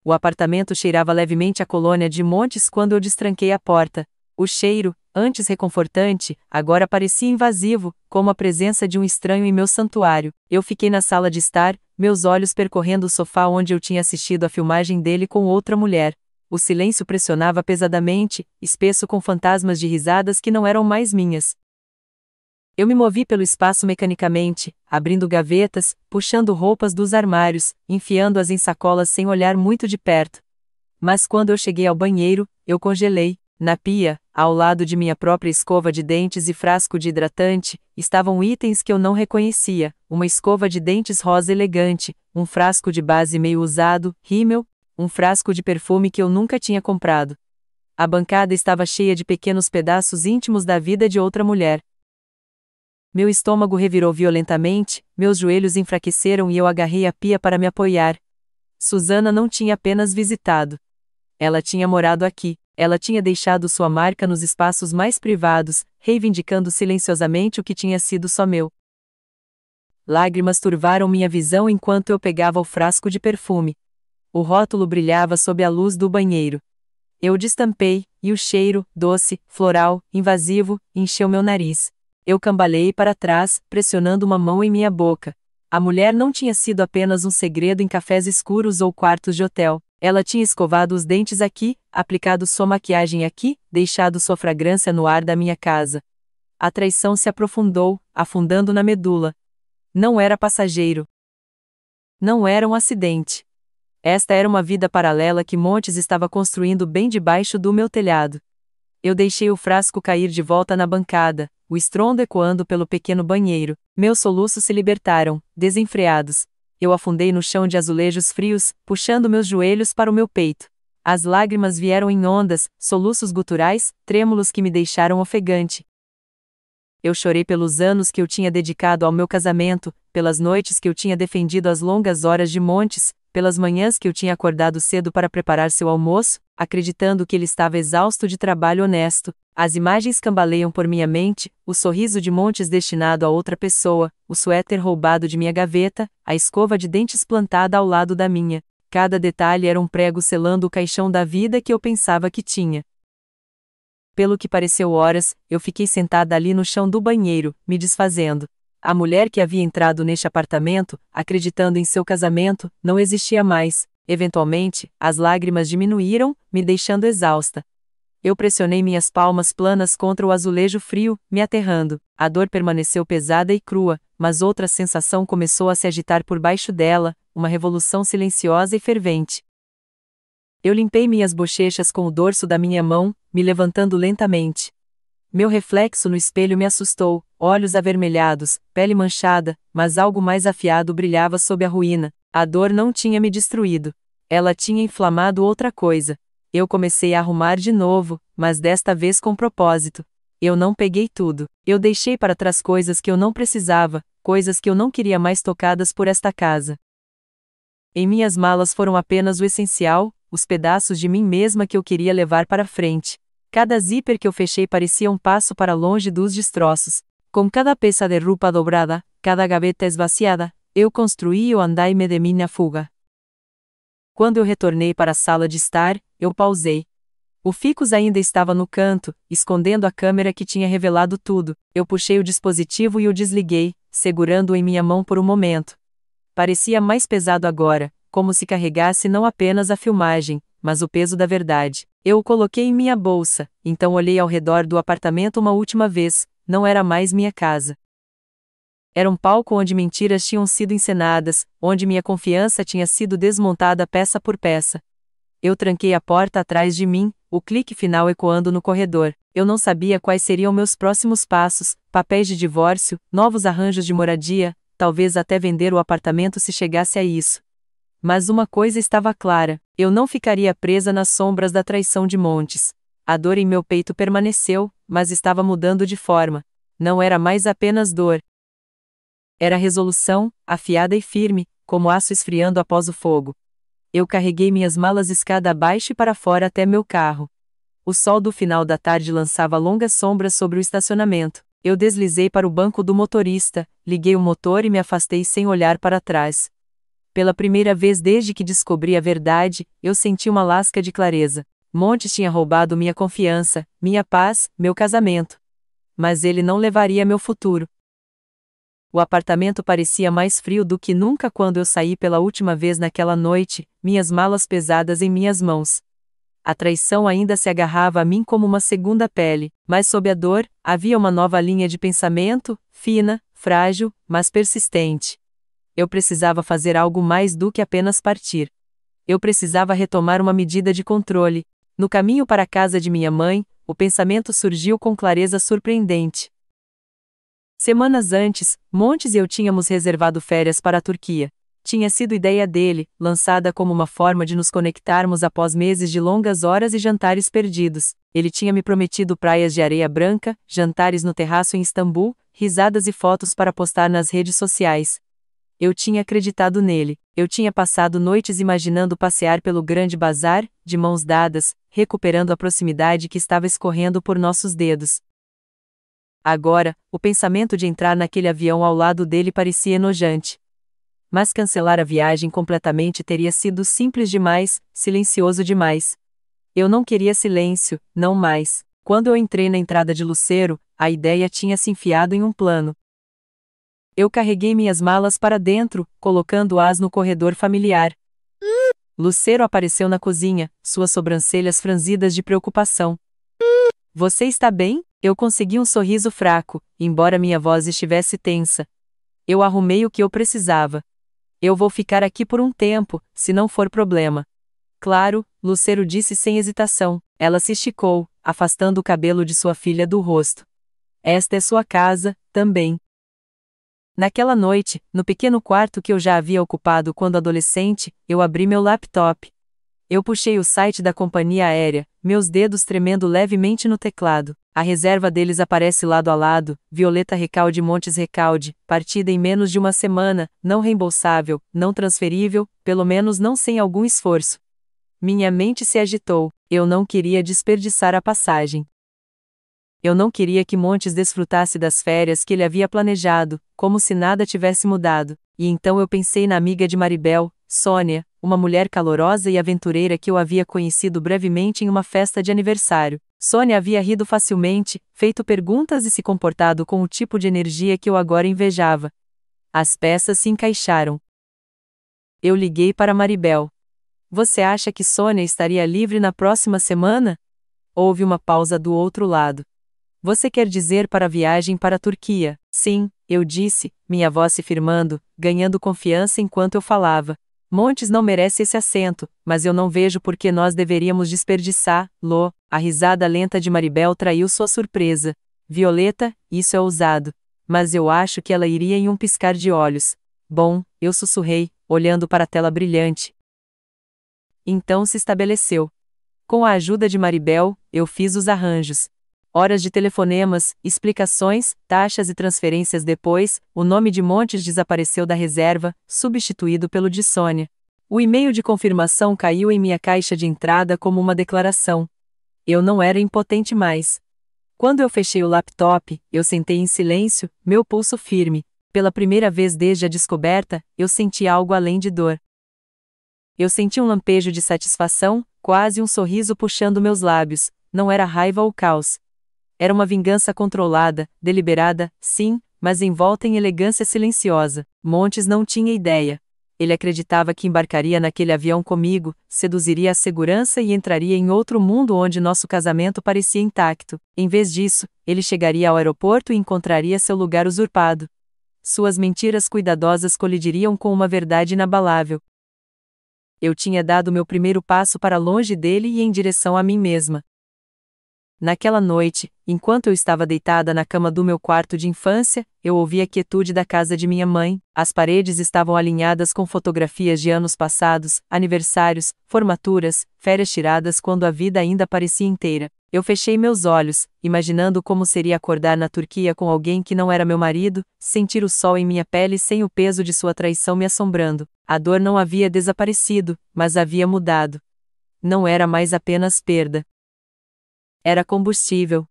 O apartamento cheirava levemente a colônia de Montes quando eu destranquei a porta. O cheiro, antes reconfortante, agora parecia invasivo, como a presença de um estranho em meu santuário. Eu fiquei na sala de estar, meus olhos percorrendo o sofá onde eu tinha assistido a filmagem dele com outra mulher. O silêncio pressionava pesadamente, espesso com fantasmas de risadas que não eram mais minhas. Eu me movi pelo espaço mecanicamente, abrindo gavetas, puxando roupas dos armários, enfiando-as em sacolas sem olhar muito de perto. Mas quando eu cheguei ao banheiro, eu congelei. Na pia, ao lado de minha própria escova de dentes e frasco de hidratante, estavam itens que eu não reconhecia: uma escova de dentes rosa elegante, um frasco de base meio usado, Rimmel, um frasco de perfume que eu nunca tinha comprado. A bancada estava cheia de pequenos pedaços íntimos da vida de outra mulher. Meu estômago revirou violentamente, meus joelhos enfraqueceram e eu agarrei a pia para me apoiar. Susana não tinha apenas visitado. Ela tinha morado aqui. Ela tinha deixado sua marca nos espaços mais privados, reivindicando silenciosamente o que tinha sido só meu. Lágrimas turvaram minha visão enquanto eu pegava o frasco de perfume. O rótulo brilhava sob a luz do banheiro. Eu o destampei, e o cheiro, doce, floral, invasivo, encheu meu nariz. Eu cambaleei para trás, pressionando uma mão em minha boca. A mulher não tinha sido apenas um segredo em cafés escuros ou quartos de hotel. Ela tinha escovado os dentes aqui, aplicado sua maquiagem aqui, deixado sua fragrância no ar da minha casa. A traição se aprofundou, afundando na medula. Não era passageiro. Não era um acidente. Esta era uma vida paralela que Montes estava construindo bem debaixo do meu telhado. Eu deixei o frasco cair de volta na bancada, o estrondo ecoando pelo pequeno banheiro. Meus soluços se libertaram, desenfreados. Eu afundei no chão de azulejos frios, puxando meus joelhos para o meu peito. As lágrimas vieram em ondas, soluços guturais, trêmulos que me deixaram ofegante. Eu chorei pelos anos que eu tinha dedicado ao meu casamento, pelas noites que eu tinha defendido as longas horas de Montes, pelas manhãs que eu tinha acordado cedo para preparar seu almoço, acreditando que ele estava exausto de trabalho honesto. As imagens cambaleiam por minha mente, o sorriso de Montes destinado a outra pessoa, o suéter roubado de minha gaveta, a escova de dentes plantada ao lado da minha. Cada detalhe era um prego selando o caixão da vida que eu pensava que tinha. Pelo que pareceu horas, eu fiquei sentada ali no chão do banheiro, me desfazendo. A mulher que havia entrado neste apartamento, acreditando em seu casamento, não existia mais. Eventualmente, as lágrimas diminuíram, me deixando exausta. Eu pressionei minhas palmas planas contra o azulejo frio, me aterrando. A dor permaneceu pesada e crua, mas outra sensação começou a se agitar por baixo dela, uma revolução silenciosa e fervente. Eu limpei minhas bochechas com o dorso da minha mão, me levantando lentamente. Meu reflexo no espelho me assustou, olhos avermelhados, pele manchada, mas algo mais afiado brilhava sob a ruína. A dor não tinha me destruído. Ela tinha inflamado outra coisa. Eu comecei a arrumar de novo, mas desta vez com propósito. Eu não peguei tudo. Eu deixei para trás coisas que eu não precisava, coisas que eu não queria mais tocadas por esta casa. Em minhas malas foram apenas o essencial, os pedaços de mim mesma que eu queria levar para frente. Cada zíper que eu fechei parecia um passo para longe dos destroços. Com cada peça de roupa dobrada, cada gaveta esvaziada, eu construí o andaime de minha fuga. Quando eu retornei para a sala de estar, eu pausei. O ficus ainda estava no canto, escondendo a câmera que tinha revelado tudo. Eu puxei o dispositivo e o desliguei, segurando-o em minha mão por um momento. Parecia mais pesado agora, como se carregasse não apenas a filmagem, mas o peso da verdade. Eu o coloquei em minha bolsa, então olhei ao redor do apartamento uma última vez. Não era mais minha casa. Era um palco onde mentiras tinham sido encenadas, onde minha confiança tinha sido desmontada peça por peça. Eu tranquei a porta atrás de mim, o clique final ecoando no corredor. Eu não sabia quais seriam meus próximos passos, papéis de divórcio, novos arranjos de moradia, talvez até vender o apartamento se chegasse a isso. Mas uma coisa estava clara, eu não ficaria presa nas sombras da traição de Montes. A dor em meu peito permaneceu, mas estava mudando de forma. Não era mais apenas dor. Era resolução, afiada e firme, como aço esfriando após o fogo. Eu carreguei minhas malas escada abaixo e para fora até meu carro. O sol do final da tarde lançava longas sombras sobre o estacionamento. Eu deslizei para o banco do motorista, liguei o motor e me afastei sem olhar para trás. Pela primeira vez desde que descobri a verdade, eu senti uma lasca de clareza. Montes tinha roubado minha confiança, minha paz, meu casamento. Mas ele não levaria meu futuro. O apartamento parecia mais frio do que nunca quando eu saí pela última vez naquela noite, minhas malas pesadas em minhas mãos. A traição ainda se agarrava a mim como uma segunda pele, mas sob a dor, havia uma nova linha de pensamento, fina, frágil, mas persistente. Eu precisava fazer algo mais do que apenas partir. Eu precisava retomar uma medida de controle. No caminho para a casa de minha mãe, o pensamento surgiu com clareza surpreendente. Semanas antes, Montes e eu tínhamos reservado férias para a Turquia. Tinha sido ideia dele, lançada como uma forma de nos conectarmos após meses de longas horas e jantares perdidos. Ele tinha me prometido praias de areia branca, jantares no terraço em Istambul, risadas e fotos para postar nas redes sociais. Eu tinha acreditado nele. Eu tinha passado noites imaginando passear pelo grande bazar, de mãos dadas, recuperando a proximidade que estava escorrendo por nossos dedos. Agora, o pensamento de entrar naquele avião ao lado dele parecia enojante. Mas cancelar a viagem completamente teria sido simples demais, silencioso demais. Eu não queria silêncio, não mais. Quando eu entrei na entrada de Lucero, a ideia tinha se enfiado em um plano. Eu carreguei minhas malas para dentro, colocando-as no corredor familiar. Lucero apareceu na cozinha, suas sobrancelhas franzidas de preocupação. Você está bem? Eu consegui um sorriso fraco, embora minha voz estivesse tensa. Eu arrumei o que eu precisava. Eu vou ficar aqui por um tempo, se não for problema. Claro, Lucero disse sem hesitação. Ela se esticou, afastando o cabelo de sua filha do rosto. Esta é sua casa, também. Naquela noite, no pequeno quarto que eu já havia ocupado quando adolescente, eu abri meu laptop. Eu puxei o site da companhia aérea, meus dedos tremendo levemente no teclado. A reserva deles aparece lado a lado: Violeta Recalde Montes Recalde, partida em menos de uma semana, não reembolsável, não transferível, pelo menos não sem algum esforço. Minha mente se agitou. Eu não queria desperdiçar a passagem. Eu não queria que Montes desfrutasse das férias que ele havia planejado, como se nada tivesse mudado. E então eu pensei na amiga de Maribel, Sônia, uma mulher calorosa e aventureira que eu havia conhecido brevemente em uma festa de aniversário. Sônia havia rido facilmente, feito perguntas e se comportado com o tipo de energia que eu agora invejava. As peças se encaixaram. Eu liguei para Maribel. Você acha que Sônia estaria livre na próxima semana? Houve uma pausa do outro lado. Você quer dizer para a viagem para a Turquia? Sim, eu disse, minha voz se firmando, ganhando confiança enquanto eu falava. Montes não merece esse assento, mas eu não vejo por que nós deveríamos desperdiçá-lo. A risada lenta de Maribel traiu sua surpresa. Violeta, isso é ousado. Mas eu acho que ela iria em um piscar de olhos. Bom, eu sussurrei, olhando para a tela brilhante. Então se estabeleceu. Com a ajuda de Maribel, eu fiz os arranjos. Horas de telefonemas, explicações, taxas e transferências depois, o nome de Montes desapareceu da reserva, substituído pelo de Sônia. O e-mail de confirmação caiu em minha caixa de entrada como uma declaração. Eu não era impotente mais. Quando eu fechei o laptop, eu sentei em silêncio, meu pulso firme. Pela primeira vez desde a descoberta, eu senti algo além de dor. Eu senti um lampejo de satisfação, quase um sorriso puxando meus lábios. Não era raiva ou caos. Era uma vingança controlada, deliberada, sim, mas envolta em elegância silenciosa. Montes não tinha ideia. Ele acreditava que embarcaria naquele avião comigo, seduziria a segurança e entraria em outro mundo onde nosso casamento parecia intacto. Em vez disso, ele chegaria ao aeroporto e encontraria seu lugar usurpado. Suas mentiras cuidadosas colidiriam com uma verdade inabalável. Eu tinha dado meu primeiro passo para longe dele e em direção a mim mesma. Naquela noite, enquanto eu estava deitada na cama do meu quarto de infância, eu ouvi a quietude da casa de minha mãe. As paredes estavam alinhadas com fotografias de anos passados, aniversários, formaturas, férias tiradas quando a vida ainda parecia inteira. Eu fechei meus olhos, imaginando como seria acordar na Turquia com alguém que não era meu marido, sentir o sol em minha pele sem o peso de sua traição me assombrando. A dor não havia desaparecido, mas havia mudado. Não era mais apenas perda. Era combustível.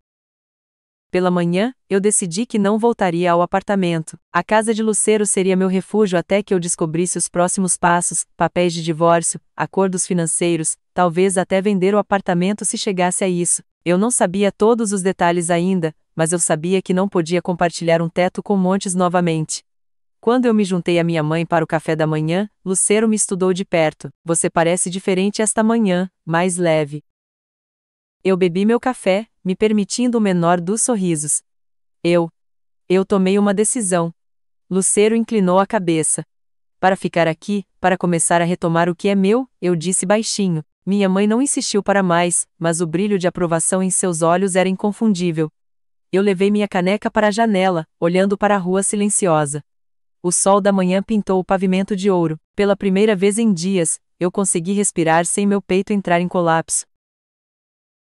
Pela manhã, eu decidi que não voltaria ao apartamento. A casa de Lucero seria meu refúgio até que eu descobrisse os próximos passos, papéis de divórcio, acordos financeiros, talvez até vender o apartamento se chegasse a isso. Eu não sabia todos os detalhes ainda, mas eu sabia que não podia compartilhar um teto com Montes novamente. Quando eu me juntei à minha mãe para o café da manhã, Lucero me estudou de perto. Você parece diferente esta manhã, mais leve. Eu bebi meu café, me permitindo o menor dos sorrisos. Eu tomei uma decisão. Lucero inclinou a cabeça. Para ficar aqui, para começar a retomar o que é meu, eu disse baixinho. Minha mãe não insistiu para mais, mas o brilho de aprovação em seus olhos era inconfundível. Eu levei minha caneca para a janela, olhando para a rua silenciosa. O sol da manhã pintou o pavimento de ouro. Pela primeira vez em dias, eu consegui respirar sem meu peito entrar em colapso.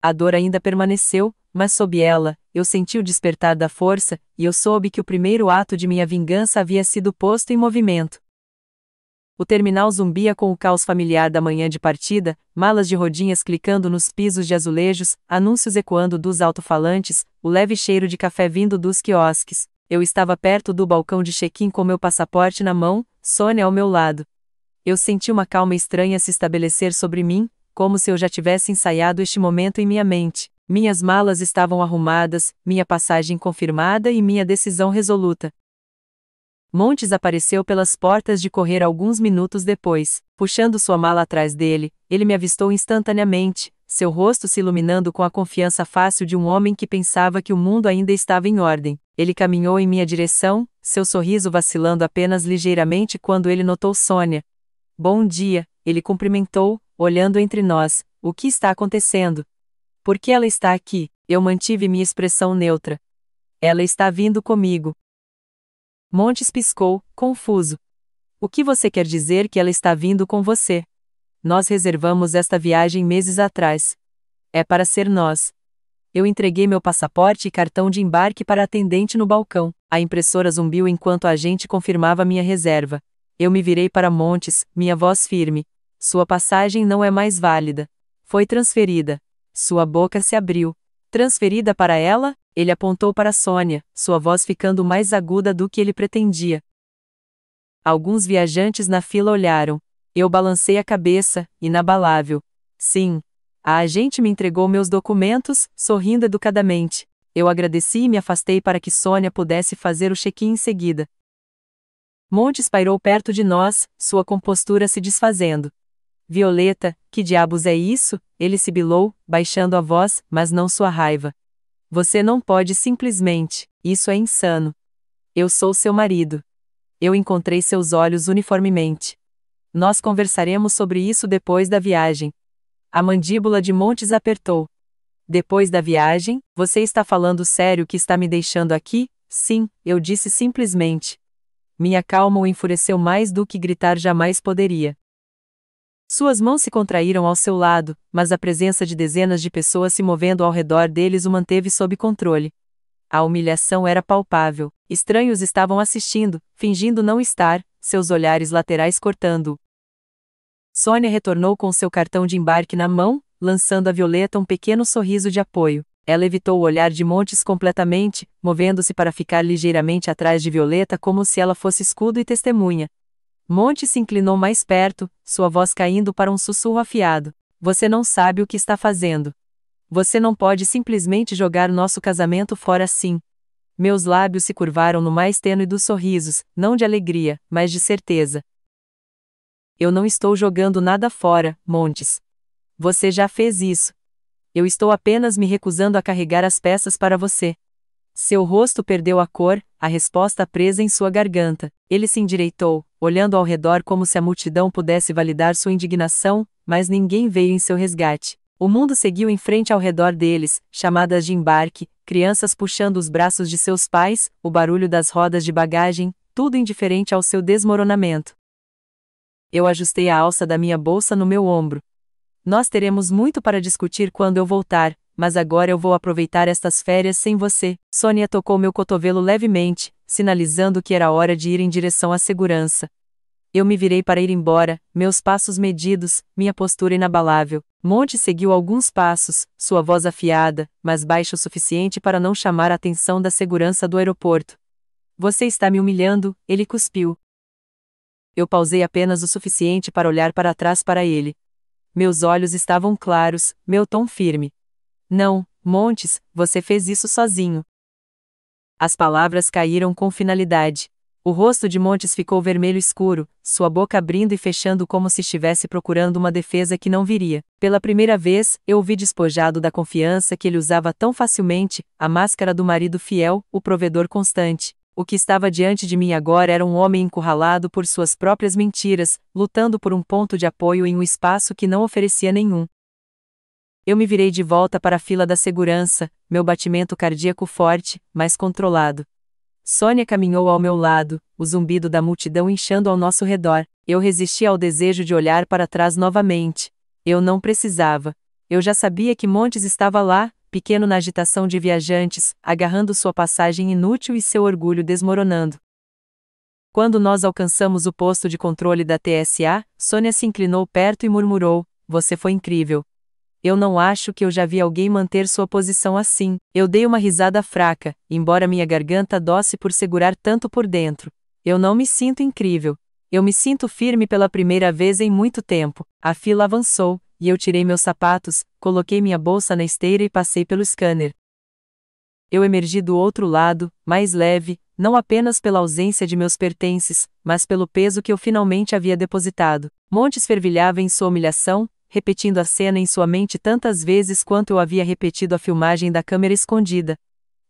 A dor ainda permaneceu, mas sob ela, eu senti o despertar da força, e eu soube que o primeiro ato de minha vingança havia sido posto em movimento. O terminal zumbia com o caos familiar da manhã de partida, malas de rodinhas clicando nos pisos de azulejos, anúncios ecoando dos alto-falantes, o leve cheiro de café vindo dos quiosques. Eu estava perto do balcão de check-in com meu passaporte na mão, Sônia ao meu lado. Eu senti uma calma estranha se estabelecer sobre mim, como se eu já tivesse ensaiado este momento em minha mente. Minhas malas estavam arrumadas, minha passagem confirmada e minha decisão resoluta. Montes apareceu pelas portas de correr alguns minutos depois. Puxando sua mala atrás dele, ele me avistou instantaneamente, seu rosto se iluminando com a confiança fácil de um homem que pensava que o mundo ainda estava em ordem. Ele caminhou em minha direção, seu sorriso vacilando apenas ligeiramente quando ele notou Sônia. Bom dia, ele cumprimentou, olhando entre nós. O que está acontecendo? Por que ela está aqui? Eu mantive minha expressão neutra. Ela está vindo comigo. Montes piscou, confuso. O que você quer dizer que ela está vindo com você? Nós reservamos esta viagem meses atrás. É para ser nós. Eu entreguei meu passaporte e cartão de embarque para a atendente no balcão. A impressora zumbiu enquanto a agente confirmava minha reserva. Eu me virei para Montes, minha voz firme. Sua passagem não é mais válida. Foi transferida. Sua boca se abriu. Transferida para ela? Ele apontou para Sônia, sua voz ficando mais aguda do que ele pretendia. Alguns viajantes na fila olharam. Eu balancei a cabeça, inabalável. Sim. A agente me entregou meus documentos, sorrindo educadamente. Eu agradeci e me afastei para que Sônia pudesse fazer o check-in em seguida. Montes pairou perto de nós, sua compostura se desfazendo. Violeta, que diabos é isso? Ele sibilou, baixando a voz, mas não sua raiva. Você não pode simplesmente. Isso é insano. Eu sou seu marido. Eu encontrei seus olhos uniformemente. Nós conversaremos sobre isso depois da viagem. A mandíbula de Montes apertou. Depois da viagem, você está falando sério que está me deixando aqui? Sim, eu disse simplesmente. Minha calma o enfureceu mais do que gritar jamais poderia. Suas mãos se contraíram ao seu lado, mas a presença de dezenas de pessoas se movendo ao redor deles o manteve sob controle. A humilhação era palpável. Estranhos estavam assistindo, fingindo não estar, seus olhares laterais cortando-o. Sônia retornou com seu cartão de embarque na mão, lançando a Violeta um pequeno sorriso de apoio. Ela evitou o olhar de Montes completamente, movendo-se para ficar ligeiramente atrás de Violeta como se ela fosse escudo e testemunha. Montes se inclinou mais perto, sua voz caindo para um sussurro afiado. Você não sabe o que está fazendo. Você não pode simplesmente jogar nosso casamento fora assim. Meus lábios se curvaram no mais tênue dos sorrisos, não de alegria, mas de certeza. Eu não estou jogando nada fora, Montes. Você já fez isso. Eu estou apenas me recusando a carregar as peças para você. Seu rosto perdeu a cor, a resposta presa em sua garganta. Ele se endireitou, olhando ao redor como se a multidão pudesse validar sua indignação, mas ninguém veio em seu resgate. O mundo seguiu em frente ao redor deles, chamadas de embarque, crianças puxando os braços de seus pais, o barulho das rodas de bagagem, tudo indiferente ao seu desmoronamento. Eu ajustei a alça da minha bolsa no meu ombro. Nós teremos muito para discutir quando eu voltar, mas agora eu vou aproveitar estas férias sem você. Sônia tocou meu cotovelo levemente, sinalizando que era hora de ir em direção à segurança. Eu me virei para ir embora, meus passos medidos, minha postura inabalável. Monte seguiu alguns passos, sua voz afiada, mas baixa o suficiente para não chamar a atenção da segurança do aeroporto. Você está me humilhando, ele cuspiu. Eu pausei apenas o suficiente para olhar para trás para ele. Meus olhos estavam claros, meu tom firme. Não, Montes, você fez isso sozinho. As palavras caíram com finalidade. O rosto de Montes ficou vermelho escuro, sua boca abrindo e fechando como se estivesse procurando uma defesa que não viria. Pela primeira vez, eu o vi despojado da confiança que ele usava tão facilmente, a máscara do marido fiel, o provedor constante. O que estava diante de mim agora era um homem encurralado por suas próprias mentiras, lutando por um ponto de apoio em um espaço que não oferecia nenhum. Eu me virei de volta para a fila da segurança, meu batimento cardíaco forte, mas controlado. Sônia caminhou ao meu lado, o zumbido da multidão inchando ao nosso redor. Eu resisti ao desejo de olhar para trás novamente. Eu não precisava. Eu já sabia que Montes estava lá, pequeno na agitação de viajantes, agarrando sua passagem inútil e seu orgulho desmoronando. Quando nós alcançamos o posto de controle da TSA, Sônia se inclinou perto e murmurou: Você foi incrível. Eu não acho que eu já vi alguém manter sua posição assim. Eu dei uma risada fraca, embora minha garganta doce por segurar tanto por dentro. Eu não me sinto incrível. Eu me sinto firme pela primeira vez em muito tempo. A fila avançou, e eu tirei meus sapatos, coloquei minha bolsa na esteira e passei pelo scanner. Eu emergi do outro lado, mais leve, não apenas pela ausência de meus pertences, mas pelo peso que eu finalmente havia depositado. Montes fervilhava em sua humilhação, repetindo a cena em sua mente tantas vezes quanto eu havia repetido a filmagem da câmera escondida.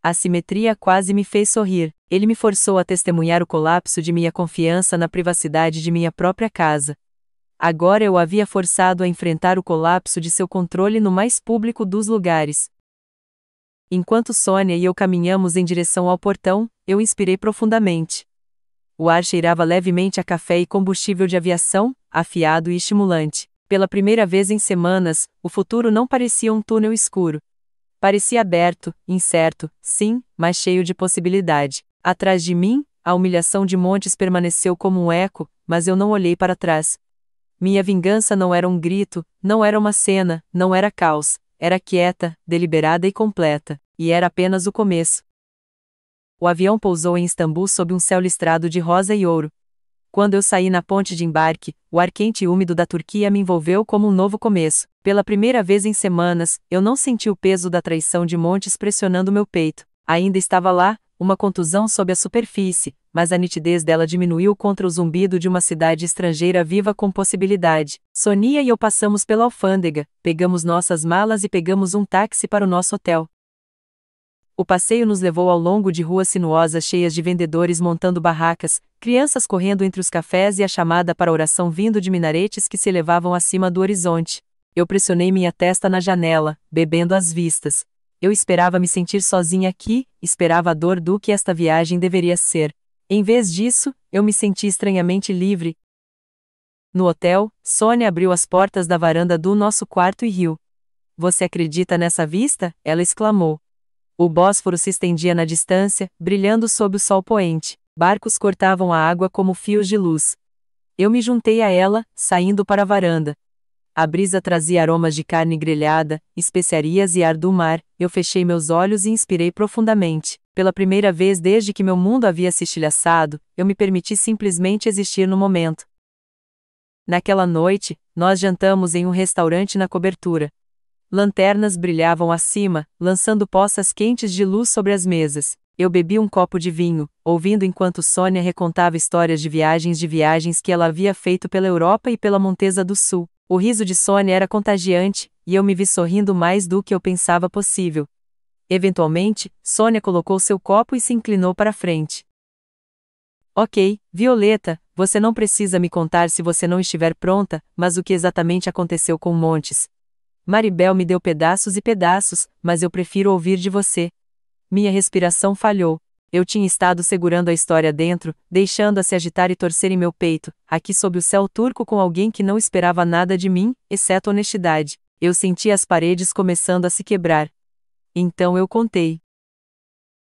A simetria quase me fez sorrir. Ele me forçou a testemunhar o colapso de minha confiança na privacidade de minha própria casa. Agora eu o havia forçado a enfrentar o colapso de seu controle no mais público dos lugares. Enquanto Sônia e eu caminhamos em direção ao portão, eu inspirei profundamente. O ar cheirava levemente a café e combustível de aviação, afiado e estimulante. Pela primeira vez em semanas, o futuro não parecia um túnel escuro. Parecia aberto, incerto, sim, mas cheio de possibilidade. Atrás de mim, a humilhação de Montes permaneceu como um eco, mas eu não olhei para trás. Minha vingança não era um grito, não era uma cena, não era caos. Era quieta, deliberada e completa, e era apenas o começo. O avião pousou em Istambul sob um céu listrado de rosa e ouro. Quando eu saí na ponte de embarque, o ar quente e úmido da Turquia me envolveu como um novo começo. Pela primeira vez em semanas, eu não senti o peso da traição de Montes pressionando meu peito. Ainda estava lá, uma contusão sob a superfície, mas a nitidez dela diminuiu contra o zumbido de uma cidade estrangeira viva com possibilidade. Sonia e eu passamos pela alfândega, pegamos nossas malas e pegamos um táxi para o nosso hotel. O passeio nos levou ao longo de ruas sinuosas cheias de vendedores montando barracas, crianças correndo entre os cafés e a chamada para oração vindo de minaretes que se elevavam acima do horizonte. Eu pressionei minha testa na janela, bebendo as vistas. Eu esperava me sentir sozinha aqui, esperava a dor do que esta viagem deveria ser. Em vez disso, eu me senti estranhamente livre. No hotel, Sônia abriu as portas da varanda do nosso quarto e riu. "Você acredita nessa vista?" ela exclamou. O Bósforo se estendia na distância, brilhando sob o sol poente. Barcos cortavam a água como fios de luz. Eu me juntei a ela, saindo para a varanda. A brisa trazia aromas de carne grelhada, especiarias e ar do mar. Eu fechei meus olhos e inspirei profundamente. Pela primeira vez desde que meu mundo havia se estilhaçado, eu me permiti simplesmente existir no momento. Naquela noite, nós jantamos em um restaurante na cobertura. Lanternas brilhavam acima, lançando poças quentes de luz sobre as mesas. Eu bebi um copo de vinho, ouvindo enquanto Sônia recontava histórias de viagens que ela havia feito pela Europa e pela Montesa do Sul. O riso de Sônia era contagiante, e eu me vi sorrindo mais do que eu pensava possível. Eventualmente, Sônia colocou seu copo e se inclinou para a frente. "Ok, Violeta, você não precisa me contar se você não estiver pronta, mas o que exatamente aconteceu com Montes? Maribel me deu pedaços e pedaços, mas eu prefiro ouvir de você." Minha respiração falhou. Eu tinha estado segurando a história dentro, deixando-a se agitar e torcer em meu peito, aqui sob o céu turco com alguém que não esperava nada de mim, exceto honestidade. Eu sentia as paredes começando a se quebrar. Então eu contei.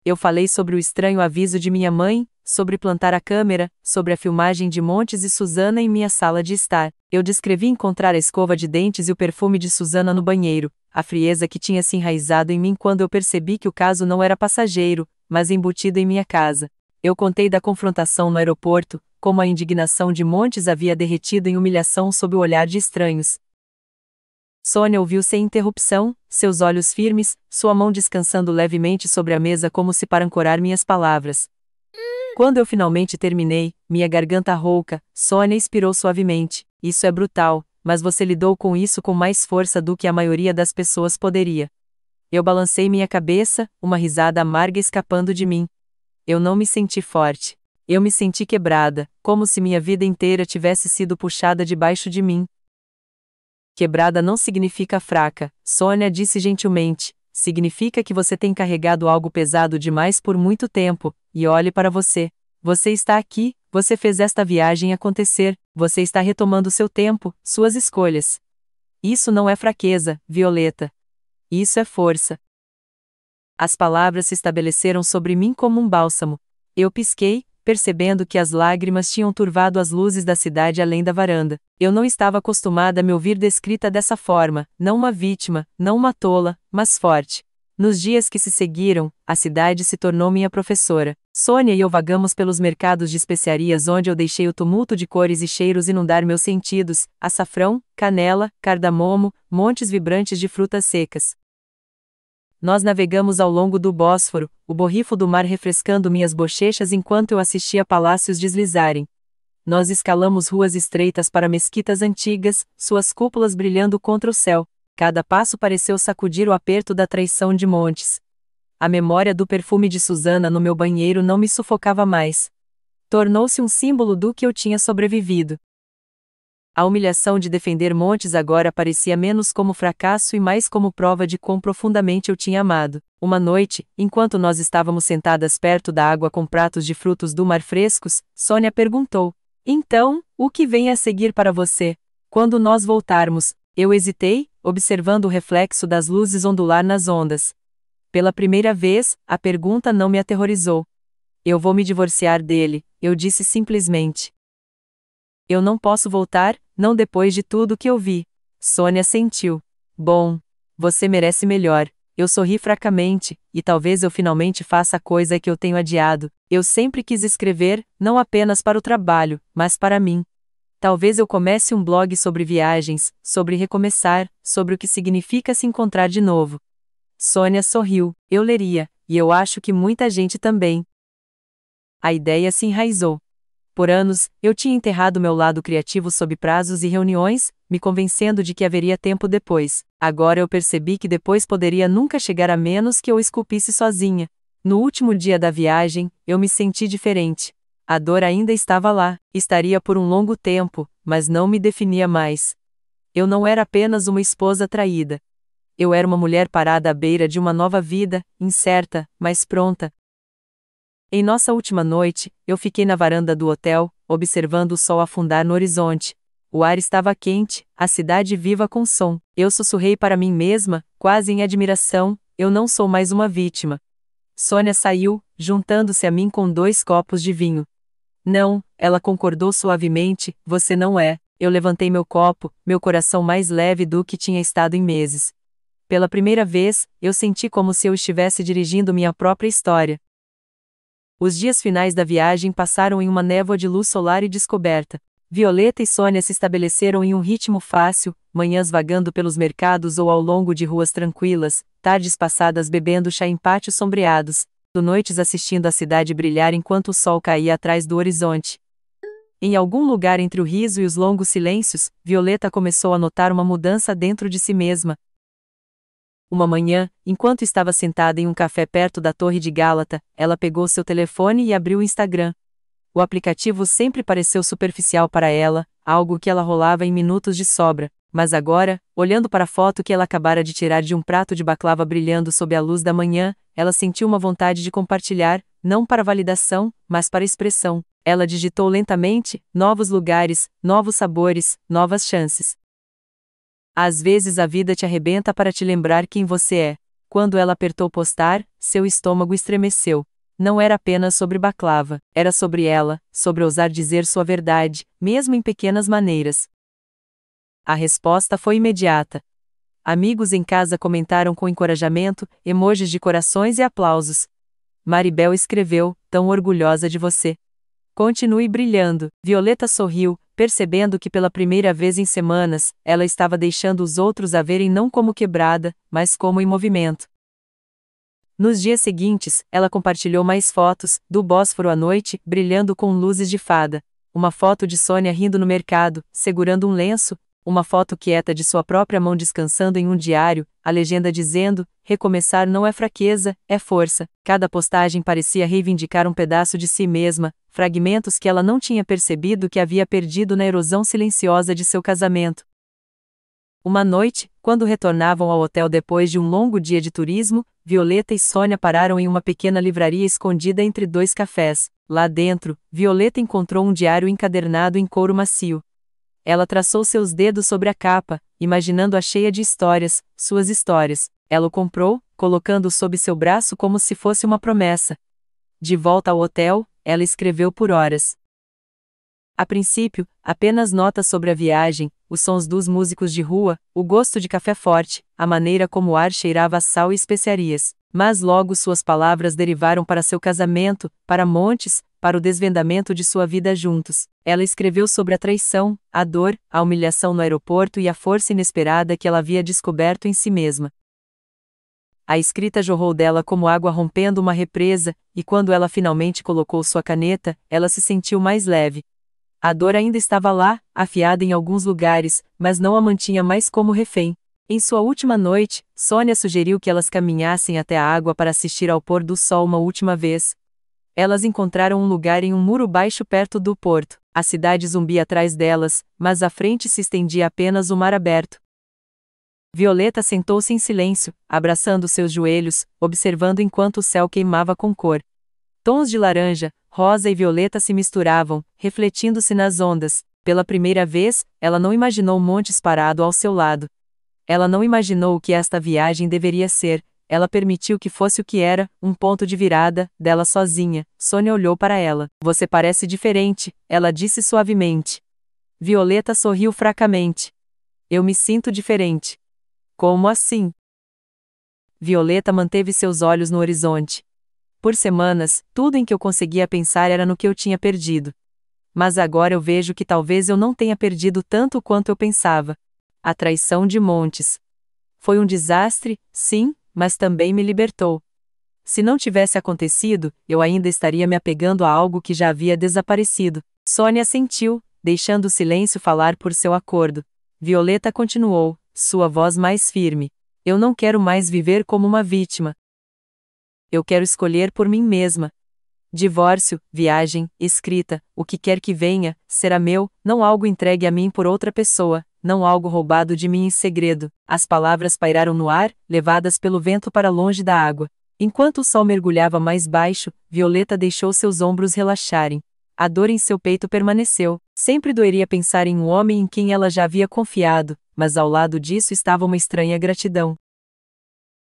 Eu falei sobre o estranho aviso de minha mãe, sobre plantar a câmera, sobre a filmagem de Montes e Susana em minha sala de estar. Eu descrevi encontrar a escova de dentes e o perfume de Susana no banheiro, a frieza que tinha se enraizado em mim quando eu percebi que o caso não era passageiro, mas embutido em minha casa. Eu contei da confrontação no aeroporto, como a indignação de Montes havia derretido em humilhação sob o olhar de estranhos. Sônia ouviu sem interrupção, seus olhos firmes, sua mão descansando levemente sobre a mesa como se para ancorar minhas palavras. Quando eu finalmente terminei, minha garganta rouca, Sônia expirou suavemente. "Isso é brutal, mas você lidou com isso com mais força do que a maioria das pessoas poderia." Eu balancei minha cabeça, uma risada amarga escapando de mim. Eu não me senti forte. Eu me senti quebrada, como se minha vida inteira tivesse sido puxada debaixo de mim. "Quebrada não significa fraca", Sônia disse gentilmente. "Significa que você tem carregado algo pesado demais por muito tempo, e olhe para você. Você está aqui, você fez esta viagem acontecer, você está retomando seu tempo, suas escolhas. Isso não é fraqueza, Violeta. Isso é força." As palavras se estabeleceram sobre mim como um bálsamo. Eu pisquei, percebendo que as lágrimas tinham turvado as luzes da cidade além da varanda. Eu não estava acostumada a me ouvir descrita dessa forma, não uma vítima, não uma tola, mas forte. Nos dias que se seguiram, a cidade se tornou minha professora. Sônia e eu vagamos pelos mercados de especiarias onde eu deixei o tumulto de cores e cheiros inundar meus sentidos: açafrão, canela, cardamomo, montes vibrantes de frutas secas. Nós navegamos ao longo do Bósforo, o borrifo do mar refrescando minhas bochechas enquanto eu assistia palácios deslizarem. Nós escalamos ruas estreitas para mesquitas antigas, suas cúpulas brilhando contra o céu. Cada passo pareceu sacudir o aperto da traição de Montes. A memória do perfume de Susana no meu banheiro não me sufocava mais. Tornou-se um símbolo do que eu tinha sobrevivido. A humilhação de defender Montes agora parecia menos como fracasso e mais como prova de quão profundamente eu tinha amado. Uma noite, enquanto nós estávamos sentadas perto da água com pratos de frutos do mar frescos, Sônia perguntou: "Então, o que vem a seguir para você? Quando nós voltarmos, eu hesitei, observando o reflexo das luzes ondular nas ondas. Pela primeira vez, a pergunta não me aterrorizou. Eu vou me divorciar dele, eu disse simplesmente. Eu não posso voltar, não depois de tudo que eu vi. Sônia sentiu. Bom, você merece melhor. Eu sorri fracamente, e talvez eu finalmente faça a coisa que eu tenho adiado. Eu sempre quis escrever, não apenas para o trabalho, mas para mim. Talvez eu comece um blog sobre viagens, sobre recomeçar, sobre o que significa se encontrar de novo. Sônia sorriu. Eu leria, e eu acho que muita gente também. A ideia se enraizou. Por anos, eu tinha enterrado meu lado criativo sob prazos e reuniões, me convencendo de que haveria tempo depois. Agora eu percebi que depois poderia nunca chegar a menos que eu esculpisse sozinha. No último dia da viagem, eu me senti diferente. A dor ainda estava lá, estaria por um longo tempo, mas não me definia mais. Eu não era apenas uma esposa traída. Eu era uma mulher parada à beira de uma nova vida, incerta, mas pronta. Em nossa última noite, eu fiquei na varanda do hotel, observando o sol afundar no horizonte. O ar estava quente, a cidade viva com som. Eu sussurrei para mim mesma, quase em admiração, eu não sou mais uma vítima. Sônia saiu, juntando-se a mim com 2 copos de vinho. Não, ela concordou suavemente, você não é. Eu levantei meu copo, meu coração mais leve do que tinha estado em meses. Pela primeira vez, eu senti como se eu estivesse dirigindo minha própria história. Os dias finais da viagem passaram em uma névoa de luz solar e descoberta. Violeta e Sônia se estabeleceram em um ritmo fácil, manhãs vagando pelos mercados ou ao longo de ruas tranquilas, tardes passadas bebendo chá em pátios sombreados, noites assistindo a cidade brilhar enquanto o sol caía atrás do horizonte. Em algum lugar entre o riso e os longos silêncios, Violeta começou a notar uma mudança dentro de si mesma. Uma manhã, enquanto estava sentada em um café perto da Torre de Gálata, ela pegou seu telefone e abriu o Instagram. O aplicativo sempre pareceu superficial para ela, algo que ela rolava em minutos de sobra, mas agora, olhando para a foto que ela acabara de tirar de um prato de baklava brilhando sob a luz da manhã, ela sentiu uma vontade de compartilhar, não para validação, mas para expressão. Ela digitou lentamente, novos lugares, novos sabores, novas chances. Às vezes a vida te arrebenta para te lembrar quem você é. Quando ela apertou postar, seu estômago estremeceu. Não era apenas sobre baklava, era sobre ela, sobre ousar dizer sua verdade, mesmo em pequenas maneiras. A resposta foi imediata. Amigos em casa comentaram com encorajamento, emojis de corações e aplausos. Maribel escreveu, tão orgulhosa de você. Continue brilhando. Violeta sorriu, percebendo que pela primeira vez em semanas, ela estava deixando os outros a verem não como quebrada, mas como em movimento. Nos dias seguintes, ela compartilhou mais fotos, do Bósforo à noite, brilhando com luzes de fada. Uma foto de Sônia rindo no mercado, segurando um lenço, uma foto quieta de sua própria mão descansando em um diário, a legenda dizendo, recomeçar não é fraqueza, é força. Cada postagem parecia reivindicar um pedaço de si mesma, fragmentos que ela não tinha percebido que havia perdido na erosão silenciosa de seu casamento. Uma noite, quando retornavam ao hotel depois de um longo dia de turismo, Violeta e Sônia pararam em uma pequena livraria escondida entre 2 cafés. Lá dentro, Violeta encontrou um diário encadernado em couro macio. Ela traçou seus dedos sobre a capa, imaginando-a cheia de histórias, suas histórias. Ela o comprou, colocando-o sob seu braço como se fosse uma promessa. De volta ao hotel, ela escreveu por horas. A princípio, apenas notas sobre a viagem, os sons dos músicos de rua, o gosto de café forte, a maneira como o ar cheirava a sal e especiarias. Mas logo suas palavras derivaram para seu casamento, para Montes, para o desvendamento de sua vida juntos. Ela escreveu sobre a traição, a dor, a humilhação no aeroporto e a força inesperada que ela havia descoberto em si mesma. A escrita jorrou dela como água rompendo uma represa, e quando ela finalmente colocou sua caneta, ela se sentiu mais leve. A dor ainda estava lá, afiada em alguns lugares, mas não a mantinha mais como refém. Em sua última noite, Sônia sugeriu que elas caminhassem até a água para assistir ao pôr do sol uma última vez. Elas encontraram um lugar em um muro baixo perto do porto. A cidade zumbia atrás delas, mas à frente se estendia apenas o mar aberto. Violeta sentou-se em silêncio, abraçando seus joelhos, observando enquanto o céu queimava com cor. Tons de laranja, rosa e violeta se misturavam, refletindo-se nas ondas. Pela primeira vez, ela não imaginou Montes parado ao seu lado. Ela não imaginou o que esta viagem deveria ser. Ela permitiu que fosse o que era, um ponto de virada, dela sozinha. Sônia olhou para ela. Você parece diferente, ela disse suavemente. Violeta sorriu fracamente. Eu me sinto diferente. Como assim? Violeta manteve seus olhos no horizonte. Por semanas, tudo em que eu conseguia pensar era no que eu tinha perdido. Mas agora eu vejo que talvez eu não tenha perdido tanto quanto eu pensava. A traição de Montes. Foi um desastre, sim, mas também me libertou. Se não tivesse acontecido, eu ainda estaria me apegando a algo que já havia desaparecido. Sônia assentiu, deixando o silêncio falar por seu acordo. Violeta continuou, sua voz mais firme. Eu não quero mais viver como uma vítima. Eu quero escolher por mim mesma. Divórcio, viagem, escrita, o que quer que venha, será meu, não algo entregue a mim por outra pessoa, não algo roubado de mim em segredo. As palavras pairaram no ar, levadas pelo vento para longe da água. Enquanto o sol mergulhava mais baixo, Violeta deixou seus ombros relaxarem. A dor em seu peito permaneceu. Sempre doeria pensar em um homem em quem ela já havia confiado, mas ao lado disso estava uma estranha gratidão.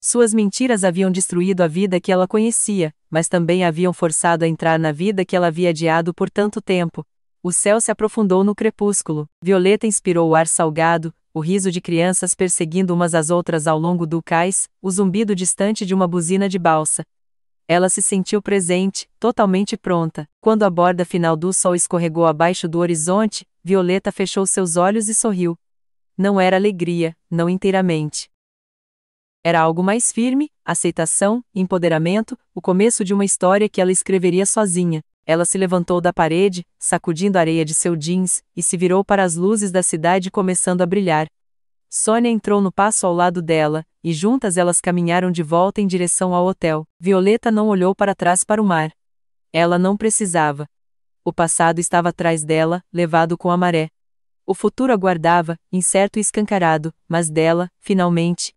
Suas mentiras haviam destruído a vida que ela conhecia, mas também a haviam forçado a entrar na vida que ela havia adiado por tanto tempo. O céu se aprofundou no crepúsculo. Violeta inspirou o ar salgado, o riso de crianças perseguindo umas às outras ao longo do cais, o zumbido distante de uma buzina de balsa. Ela se sentiu presente, totalmente pronta. Quando a borda final do sol escorregou abaixo do horizonte, Violeta fechou seus olhos e sorriu. Não era alegria, não inteiramente. Era algo mais firme, aceitação, empoderamento, o começo de uma história que ela escreveria sozinha. Ela se levantou da parede, sacudindo a areia de seu jeans, e se virou para as luzes da cidade começando a brilhar. Sônia entrou no passo ao lado dela, e juntas elas caminharam de volta em direção ao hotel. Violeta não olhou para trás para o mar. Ela não precisava. O passado estava atrás dela, levado com a maré. O futuro aguardava, incerto e escancarado, mas dela, finalmente,